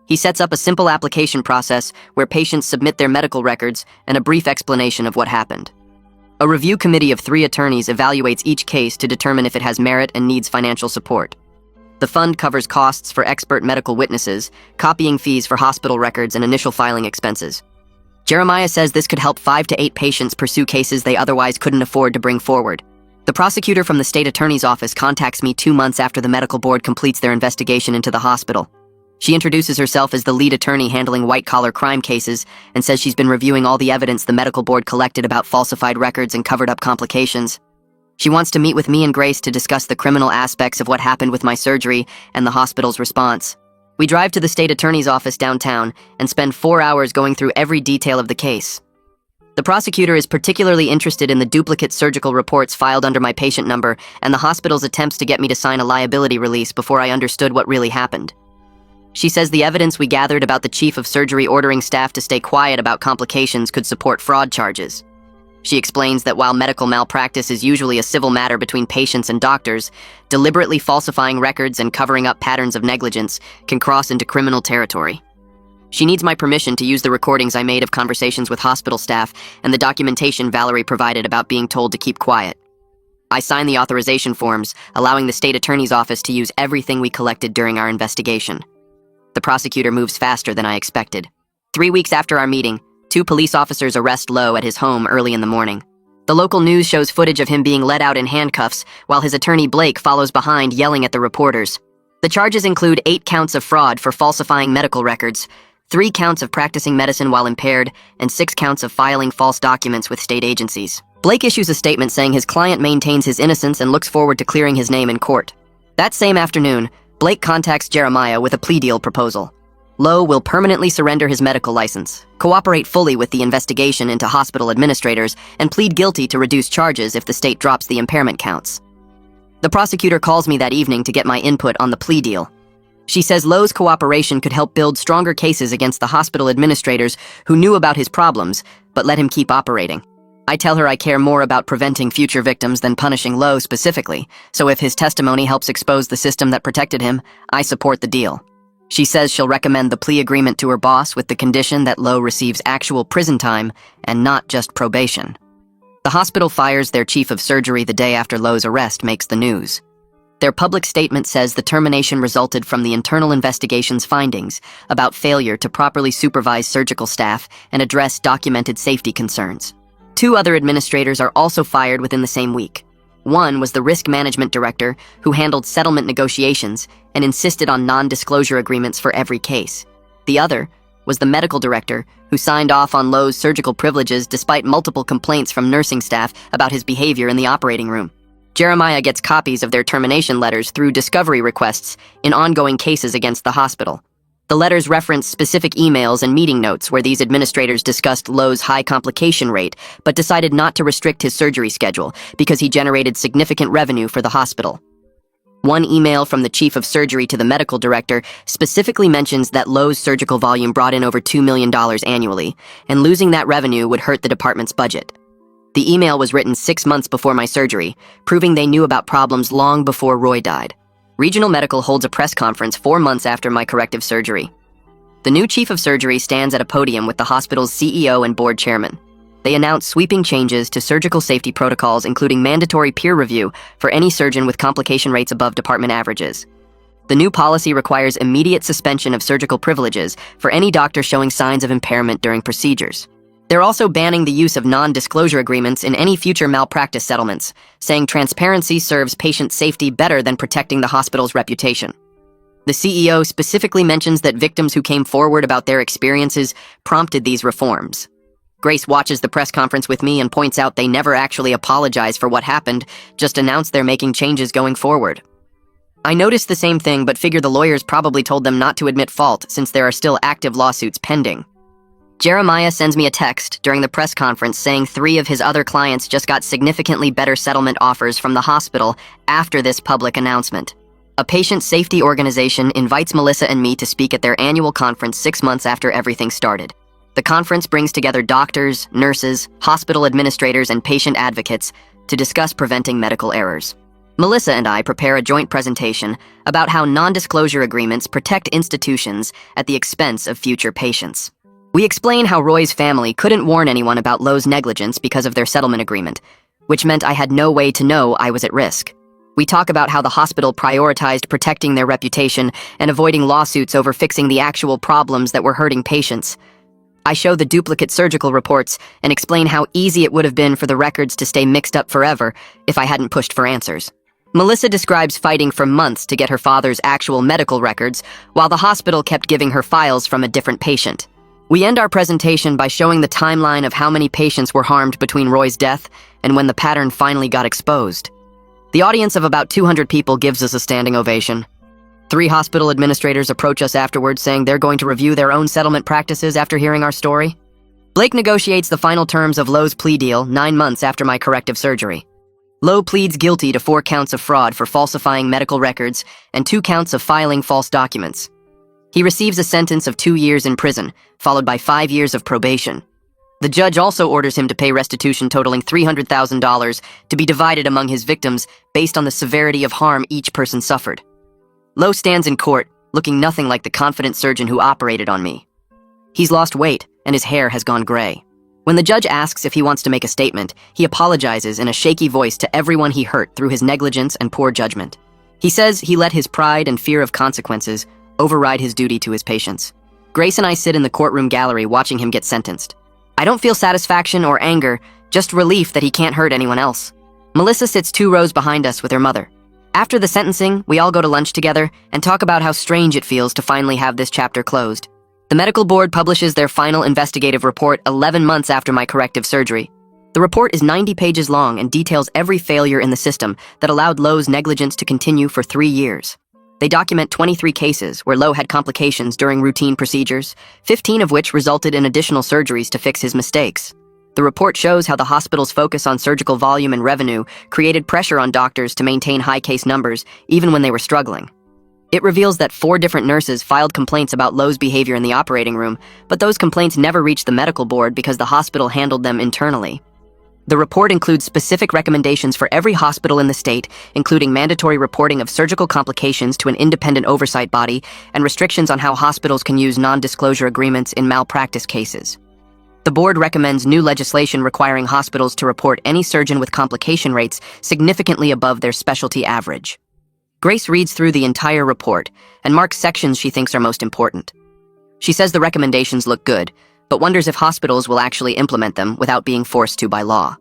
He sets up a simple application process where patients submit their medical records and a brief explanation of what happened. A review committee of 3 attorneys evaluates each case to determine if it has merit and needs financial support. The fund covers costs for expert medical witnesses, copying fees for hospital records, and initial filing expenses. Jeremiah says this could help 5 to 8 patients pursue cases they otherwise couldn't afford to bring forward. The prosecutor from the state attorney's office contacts me 2 months after the medical board completes their investigation into the hospital. She introduces herself as the lead attorney handling white-collar crime cases and says she's been reviewing all the evidence the medical board collected about falsified records and covered-up complications. She wants to meet with me and Grace to discuss the criminal aspects of what happened with my surgery and the hospital's response. We drive to the state attorney's office downtown and spend 4 hours going through every detail of the case. The prosecutor is particularly interested in the duplicate surgical reports filed under my patient number and the hospital's attempts to get me to sign a liability release before I understood what really happened. She says the evidence we gathered about the chief of surgery ordering staff to stay quiet about complications could support fraud charges. She explains that while medical malpractice is usually a civil matter between patients and doctors, deliberately falsifying records and covering up patterns of negligence can cross into criminal territory. She needs my permission to use the recordings I made of conversations with hospital staff and the documentation Valerie provided about being told to keep quiet. I sign the authorization forms, allowing the state attorney's office to use everything we collected during our investigation. The prosecutor moves faster than I expected. 3 weeks after our meeting, 2 police officers arrest Lowe at his home early in the morning. The local news shows footage of him being led out in handcuffs, while his attorney Blake follows behind yelling at the reporters. The charges include 8 counts of fraud for falsifying medical records, 3 counts of practicing medicine while impaired, and 6 counts of filing false documents with state agencies. Blake issues a statement saying his client maintains his innocence and looks forward to clearing his name in court. That same afternoon, Blake contacts Jeremiah with a plea deal proposal. Lowe will permanently surrender his medical license, cooperate fully with the investigation into hospital administrators, and plead guilty to reduce charges if the state drops the impairment counts. The prosecutor calls me that evening to get my input on the plea deal. She says Lowe's cooperation could help build stronger cases against the hospital administrators who knew about his problems, but let him keep operating. I tell her I care more about preventing future victims than punishing Lowe specifically, so if his testimony helps expose the system that protected him, I support the deal. She says she'll recommend the plea agreement to her boss with the condition that Lowe receives actual prison time and not just probation. The hospital fires their chief of surgery the day after Lowe's arrest makes the news. Their public statement says the termination resulted from the internal investigation's findings about failure to properly supervise surgical staff and address documented safety concerns. 2 other administrators are also fired within the same week. One was the risk management director who handled settlement negotiations and insisted on non-disclosure agreements for every case. The other was the medical director who signed off on Lowe's surgical privileges despite multiple complaints from nursing staff about his behavior in the operating room. Jeremiah gets copies of their termination letters through discovery requests in ongoing cases against the hospital. The letters reference specific emails and meeting notes where these administrators discussed Lowe's high complication rate, but decided not to restrict his surgery schedule because he generated significant revenue for the hospital. One email from the chief of surgery to the medical director specifically mentions that Lowe's surgical volume brought in over $2 million annually, and losing that revenue would hurt the department's budget. The email was written 6 months before my surgery, proving they knew about problems long before Roy died. Regional Medical holds a press conference 4 months after my corrective surgery. The new chief of surgery stands at a podium with the hospital's CEO and board chairman. They announce sweeping changes to surgical safety protocols, including mandatory peer review for any surgeon with complication rates above department averages. The new policy requires immediate suspension of surgical privileges for any doctor showing signs of impairment during procedures. They're also banning the use of non-disclosure agreements in any future malpractice settlements, saying transparency serves patient safety better than protecting the hospital's reputation. The CEO specifically mentions that victims who came forward about their experiences prompted these reforms. Grace watches the press conference with me and points out they never actually apologize for what happened, just announced they're making changes going forward. I noticed the same thing, but figure the lawyers probably told them not to admit fault since there are still active lawsuits pending. Jeremiah sends me a text during the press conference saying 3 of his other clients just got significantly better settlement offers from the hospital after this public announcement. A patient safety organization invites Melissa and me to speak at their annual conference 6 months after everything started. The conference brings together doctors, nurses, hospital administrators, and patient advocates to discuss preventing medical errors. Melissa and I prepare a joint presentation about how non-disclosure agreements protect institutions at the expense of future patients. We explain how Roy's family couldn't warn anyone about Lowe's negligence because of their settlement agreement, which meant I had no way to know I was at risk. We talk about how the hospital prioritized protecting their reputation and avoiding lawsuits over fixing the actual problems that were hurting patients. I show the duplicate surgical reports and explain how easy it would have been for the records to stay mixed up forever if I hadn't pushed for answers. Melissa describes fighting for months to get her father's actual medical records, while the hospital kept giving her files from a different patient. We end our presentation by showing the timeline of how many patients were harmed between Roy's death and when the pattern finally got exposed. The audience of about 200 people gives us a standing ovation. 3 hospital administrators approach us afterwards saying they're going to review their own settlement practices after hearing our story. Blake negotiates the final terms of Lowe's plea deal 9 months after my corrective surgery. Lowe pleads guilty to 4 counts of fraud for falsifying medical records and 2 counts of filing false documents. He receives a sentence of 2 years in prison, followed by 5 years of probation. The judge also orders him to pay restitution totaling $300,000 to be divided among his victims based on the severity of harm each person suffered. Lowe stands in court, looking nothing like the confident surgeon who operated on me. He's lost weight, and his hair has gone gray. When the judge asks if he wants to make a statement, he apologizes in a shaky voice to everyone he hurt through his negligence and poor judgment. He says he let his pride and fear of consequences override his duty to his patients. Grace and I sit in the courtroom gallery watching him get sentenced. I don't feel satisfaction or anger, just relief that he can't hurt anyone else. Melissa sits 2 rows behind us with her mother. After the sentencing, we all go to lunch together and talk about how strange it feels to finally have this chapter closed. The medical board publishes their final investigative report 11 months after my corrective surgery. The report is 90 pages long and details every failure in the system that allowed Lowe's negligence to continue for 3 years. They document 23 cases where Lowe had complications during routine procedures, 15 of which resulted in additional surgeries to fix his mistakes. The report shows how the hospital's focus on surgical volume and revenue created pressure on doctors to maintain high case numbers, even when they were struggling. It reveals that 4 different nurses filed complaints about Lowe's behavior in the operating room, but those complaints never reached the medical board because the hospital handled them internally. The report includes specific recommendations for every hospital in the state, including mandatory reporting of surgical complications to an independent oversight body and restrictions on how hospitals can use non-disclosure agreements in malpractice cases. The board recommends new legislation requiring hospitals to report any surgeon with complication rates significantly above their specialty average. Grace reads through the entire report and marks sections she thinks are most important. She says the recommendations look good, but wonders if hospitals will actually implement them without being forced to by law.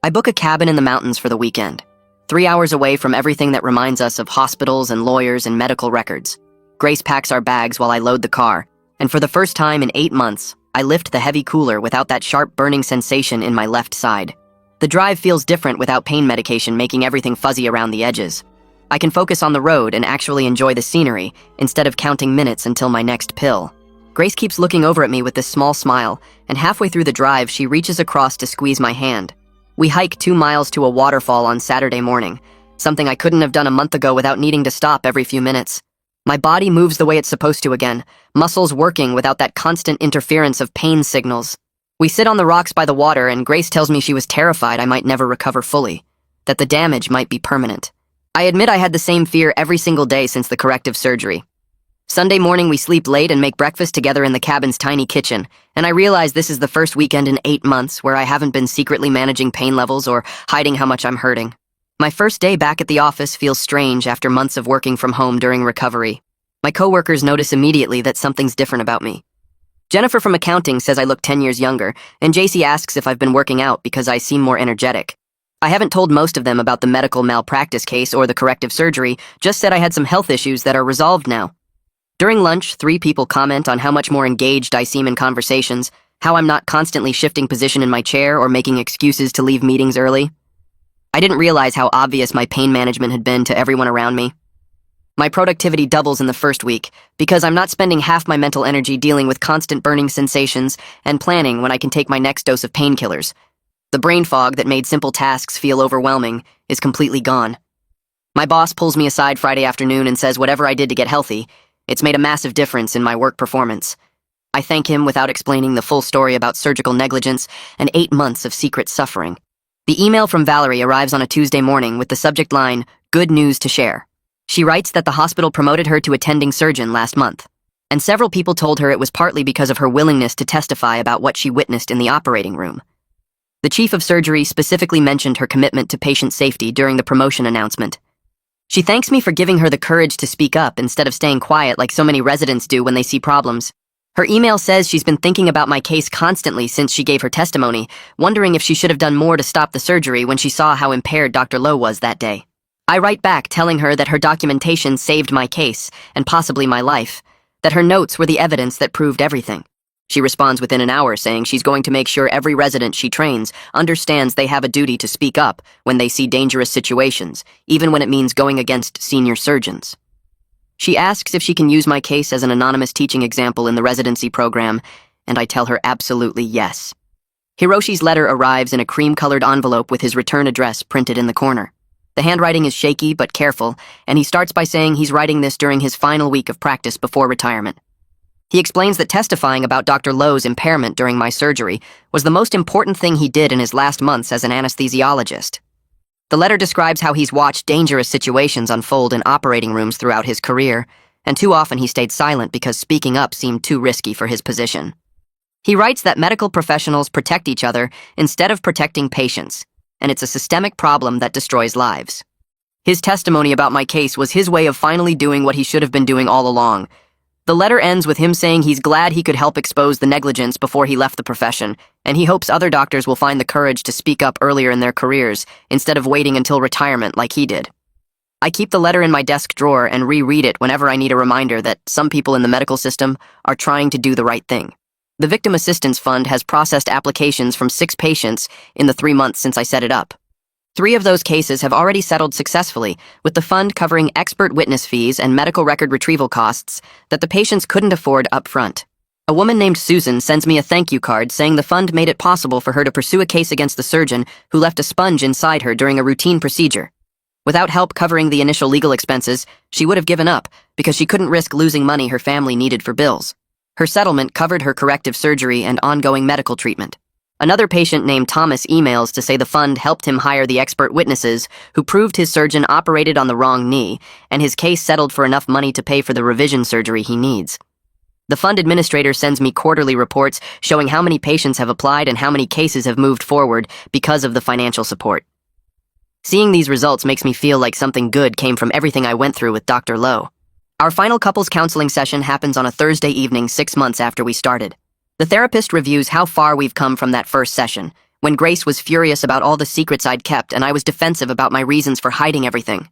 I book a cabin in the mountains for the weekend, 3 hours away from everything that reminds us of hospitals and lawyers and medical records. Grace packs our bags while I load the car, and for the first time in 8 months, I lift the heavy cooler without that sharp burning sensation in my left side. The drive feels different without pain medication making everything fuzzy around the edges. I can focus on the road and actually enjoy the scenery instead of counting minutes until my next pill. Grace keeps looking over at me with this small smile, and halfway through the drive, she reaches across to squeeze my hand. We hike 2 miles to a waterfall on Saturday morning, something I couldn't have done a month ago without needing to stop every few minutes. My body moves the way it's supposed to again, muscles working without that constant interference of pain signals. We sit on the rocks by the water, and Grace tells me she was terrified I might never recover fully, that the damage might be permanent. I admit I had the same fear every single day since the corrective surgery. Sunday morning we sleep late and make breakfast together in the cabin's tiny kitchen, and I realize this is the first weekend in 8 months where I haven't been secretly managing pain levels or hiding how much I'm hurting. My first day back at the office feels strange after months of working from home during recovery. My coworkers notice immediately that something's different about me. Jennifer from accounting says I look 10 years younger, and JC asks if I've been working out because I seem more energetic. I haven't told most of them about the medical malpractice case or the corrective surgery, just said I had some health issues that are resolved now. During lunch, 3 people comment on how much more engaged I seem in conversations, how I'm not constantly shifting position in my chair or making excuses to leave meetings early. I didn't realize how obvious my pain management had been to everyone around me. My productivity doubles in the first week because I'm not spending half my mental energy dealing with constant burning sensations and planning when I can take my next dose of painkillers. The brain fog that made simple tasks feel overwhelming is completely gone. My boss pulls me aside Friday afternoon and says whatever I did to get healthy, it's made a massive difference in my work performance. I thank him without explaining the full story about surgical negligence and 8 months of secret suffering. The email from Valerie arrives on a Tuesday morning with the subject line, "Good news to share." She writes that the hospital promoted her to attending surgeon last month, and several people told her it was partly because of her willingness to testify about what she witnessed in the operating room. The chief of surgery specifically mentioned her commitment to patient safety during the promotion announcement. She thanks me for giving her the courage to speak up instead of staying quiet like so many residents do when they see problems. Her email says she's been thinking about my case constantly since she gave her testimony, wondering if she should have done more to stop the surgery when she saw how impaired Dr. Lowe was that day. I write back telling her that her documentation saved my case, and possibly my life, that her notes were the evidence that proved everything. She responds within an hour saying she's going to make sure every resident she trains understands they have a duty to speak up when they see dangerous situations, even when it means going against senior surgeons. She asks if she can use my case as an anonymous teaching example in the residency program, and I tell her absolutely yes. Hiroshi's letter arrives in a cream-colored envelope with his return address printed in the corner. The handwriting is shaky but careful, and he starts by saying he's writing this during his final week of practice before retirement. He explains that testifying about Dr. Lowe's impairment during my surgery was the most important thing he did in his last months as an anesthesiologist. The letter describes how he's watched dangerous situations unfold in operating rooms throughout his career, and too often he stayed silent because speaking up seemed too risky for his position. He writes that medical professionals protect each other instead of protecting patients, and it's a systemic problem that destroys lives. His testimony about my case was his way of finally doing what he should have been doing all along. The letter ends with him saying he's glad he could help expose the negligence before he left the profession, and he hopes other doctors will find the courage to speak up earlier in their careers instead of waiting until retirement like he did. I keep the letter in my desk drawer and reread it whenever I need a reminder that some people in the medical system are trying to do the right thing. The Victim Assistance Fund has processed applications from 6 patients in the 3 months since I set it up. 3 of those cases have already settled successfully, with the fund covering expert witness fees and medical record retrieval costs that the patients couldn't afford up front. A woman named Susan sends me a thank you card saying the fund made it possible for her to pursue a case against the surgeon who left a sponge inside her during a routine procedure. Without help covering the initial legal expenses, she would have given up because she couldn't risk losing money her family needed for bills. Her settlement covered her corrective surgery and ongoing medical treatment. Another patient named Thomas emails to say the fund helped him hire the expert witnesses who proved his surgeon operated on the wrong knee, and his case settled for enough money to pay for the revision surgery he needs. The fund administrator sends me quarterly reports showing how many patients have applied and how many cases have moved forward because of the financial support. Seeing these results makes me feel like something good came from everything I went through with Dr. Lowe. Our final couples counseling session happens on a Thursday evening 6 months after we started. The therapist reviews how far we've come from that first session, when Grace was furious about all the secrets I'd kept and I was defensive about my reasons for hiding everything.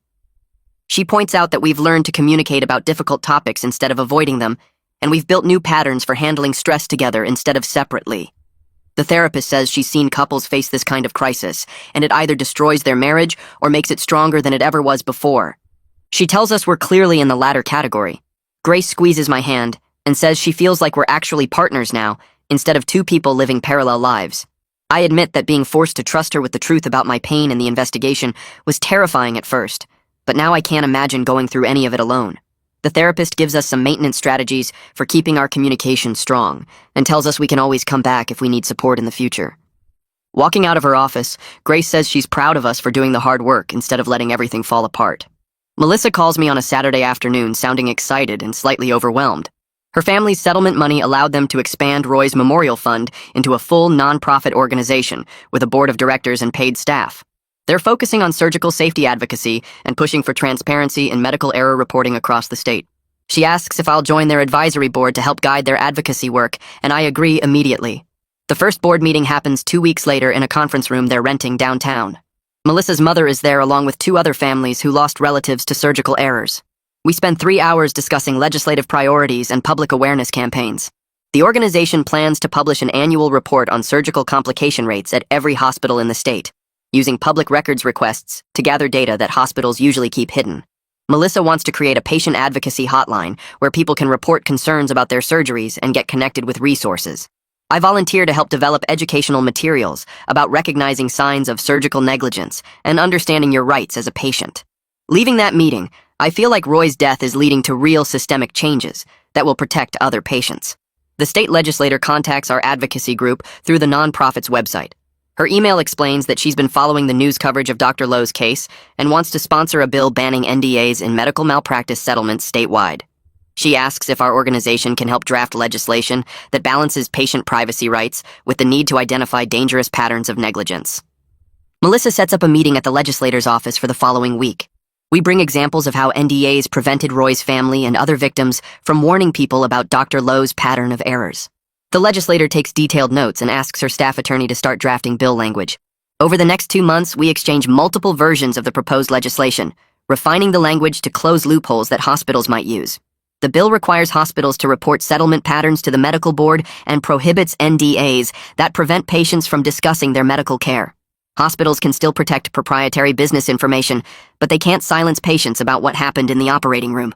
She points out that we've learned to communicate about difficult topics instead of avoiding them, and we've built new patterns for handling stress together instead of separately. The therapist says she's seen couples face this kind of crisis, and it either destroys their marriage or makes it stronger than it ever was before. She tells us we're clearly in the latter category. Grace squeezes my hand and says she feels like we're actually partners now, instead of 2 people living parallel lives. I admit that being forced to trust her with the truth about my pain in the investigation was terrifying at first, but now I can't imagine going through any of it alone. The therapist gives us some maintenance strategies for keeping our communication strong, and tells us we can always come back if we need support in the future. Walking out of her office, Grace says she's proud of us for doing the hard work instead of letting everything fall apart. Melissa calls me on a Saturday afternoon sounding excited and slightly overwhelmed. Her family's settlement money allowed them to expand Roy's memorial fund into a full nonprofit organization with a board of directors and paid staff. They're focusing on surgical safety advocacy and pushing for transparency in medical error reporting across the state. She asks if I'll join their advisory board to help guide their advocacy work, and I agree immediately. The first board meeting happens 2 weeks later in a conference room they're renting downtown. Melissa's mother is there along with 2 other families who lost relatives to surgical errors. We spend 3 hours discussing legislative priorities and public awareness campaigns. The organization plans to publish an annual report on surgical complication rates at every hospital in the state, using public records requests to gather data that hospitals usually keep hidden. Melissa wants to create a patient advocacy hotline where people can report concerns about their surgeries and get connected with resources. I volunteer to help develop educational materials about recognizing signs of surgical negligence and understanding your rights as a patient. Leaving that meeting, I feel like Roy's death is leading to real systemic changes that will protect other patients. The state legislator contacts our advocacy group through the nonprofit's website. Her email explains that she's been following the news coverage of Dr. Lowe's case and wants to sponsor a bill banning NDAs in medical malpractice settlements statewide. She asks if our organization can help draft legislation that balances patient privacy rights with the need to identify dangerous patterns of negligence. Melissa sets up a meeting at the legislator's office for the following week. We bring examples of how NDAs prevented Roy's family and other victims from warning people about Dr. Lowe's pattern of errors. The legislator takes detailed notes and asks her staff attorney to start drafting bill language. Over the next 2 months, we exchange multiple versions of the proposed legislation, refining the language to close loopholes that hospitals might use. The bill requires hospitals to report settlement patterns to the medical board and prohibits NDAs that prevent patients from discussing their medical care. Hospitals can still protect proprietary business information, but they can't silence patients about what happened in the operating room.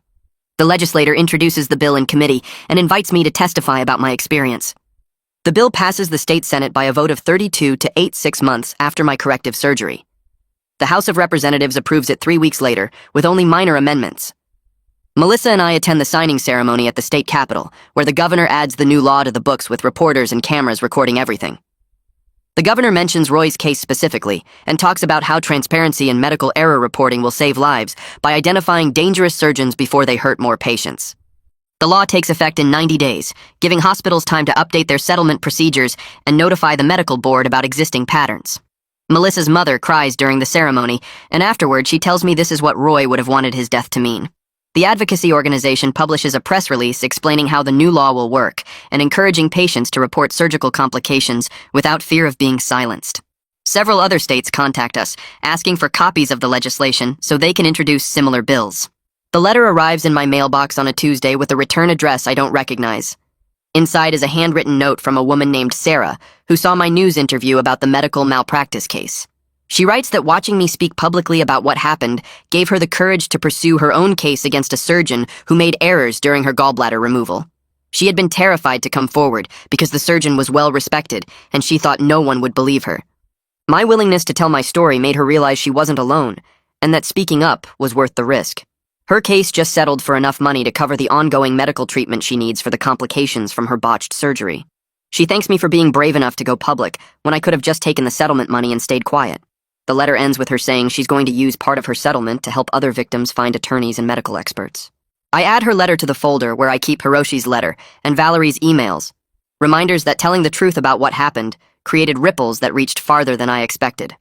The legislator introduces the bill in committee and invites me to testify about my experience. The bill passes the state Senate by a vote of 32 to 8 6 months after my corrective surgery. The House of Representatives approves it 3 weeks later, with only minor amendments. Melissa and I attend the signing ceremony at the state capitol, where the governor adds the new law to the books with reporters and cameras recording everything. The governor mentions Roy's case specifically and talks about how transparency in medical error reporting will save lives by identifying dangerous surgeons before they hurt more patients. The law takes effect in 90 days, giving hospitals time to update their settlement procedures and notify the medical board about existing patterns. Melissa's mother cries during the ceremony, and afterward she tells me this is what Roy would have wanted his death to mean. The advocacy organization publishes a press release explaining how the new law will work and encouraging patients to report surgical complications without fear of being silenced. Several other states contact us, asking for copies of the legislation so they can introduce similar bills. The letter arrives in my mailbox on a Tuesday with a return address I don't recognize. Inside is a handwritten note from a woman named Sarah, who saw my news interview about the medical malpractice case. She writes that watching me speak publicly about what happened gave her the courage to pursue her own case against a surgeon who made errors during her gallbladder removal. She had been terrified to come forward because the surgeon was well respected and she thought no one would believe her. My willingness to tell my story made her realize she wasn't alone and that speaking up was worth the risk. Her case just settled for enough money to cover the ongoing medical treatment she needs for the complications from her botched surgery. She thanks me for being brave enough to go public when I could have just taken the settlement money and stayed quiet. The letter ends with her saying she's going to use part of her settlement to help other victims find attorneys and medical experts. I add her letter to the folder where I keep Hiroshi's letter and Valerie's emails, reminders that telling the truth about what happened created ripples that reached farther than I expected.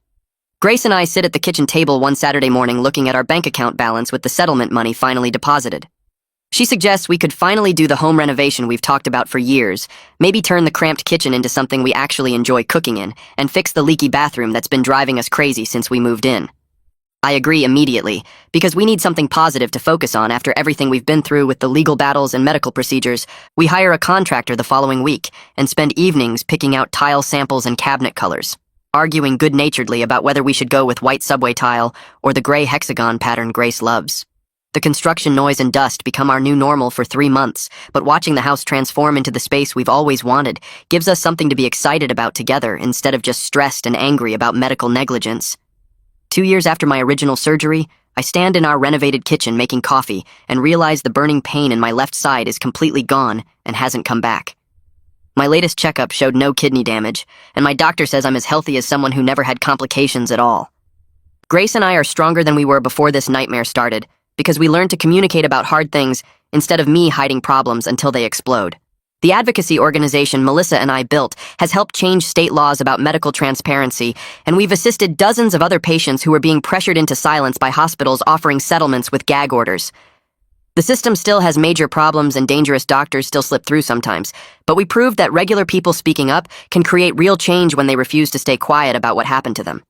Grace and I sit at the kitchen table one Saturday morning looking at our bank account balance with the settlement money finally deposited. She suggests we could finally do the home renovation we've talked about for years, maybe turn the cramped kitchen into something we actually enjoy cooking in, and fix the leaky bathroom that's been driving us crazy since we moved in. I agree immediately, because we need something positive to focus on after everything we've been through with the legal battles and medical procedures. We hire a contractor the following week and spend evenings picking out tile samples and cabinet colors, arguing good-naturedly about whether we should go with white subway tile or the gray hexagon pattern Grace loves. The construction noise and dust become our new normal for 3 months, but watching the house transform into the space we've always wanted gives us something to be excited about together instead of just stressed and angry about medical negligence. 2 years after my original surgery, I stand in our renovated kitchen making coffee and realize the burning pain in my left side is completely gone and hasn't come back. My latest checkup showed no kidney damage, and my doctor says I'm as healthy as someone who never had complications at all. Grace and I are stronger than we were before this nightmare started, because we learned to communicate about hard things instead of me hiding problems until they explode. The advocacy organization Melissa and I built has helped change state laws about medical transparency, and we've assisted dozens of other patients who are being pressured into silence by hospitals offering settlements with gag orders. The system still has major problems and dangerous doctors still slip through sometimes, but we proved that regular people speaking up can create real change when they refuse to stay quiet about what happened to them.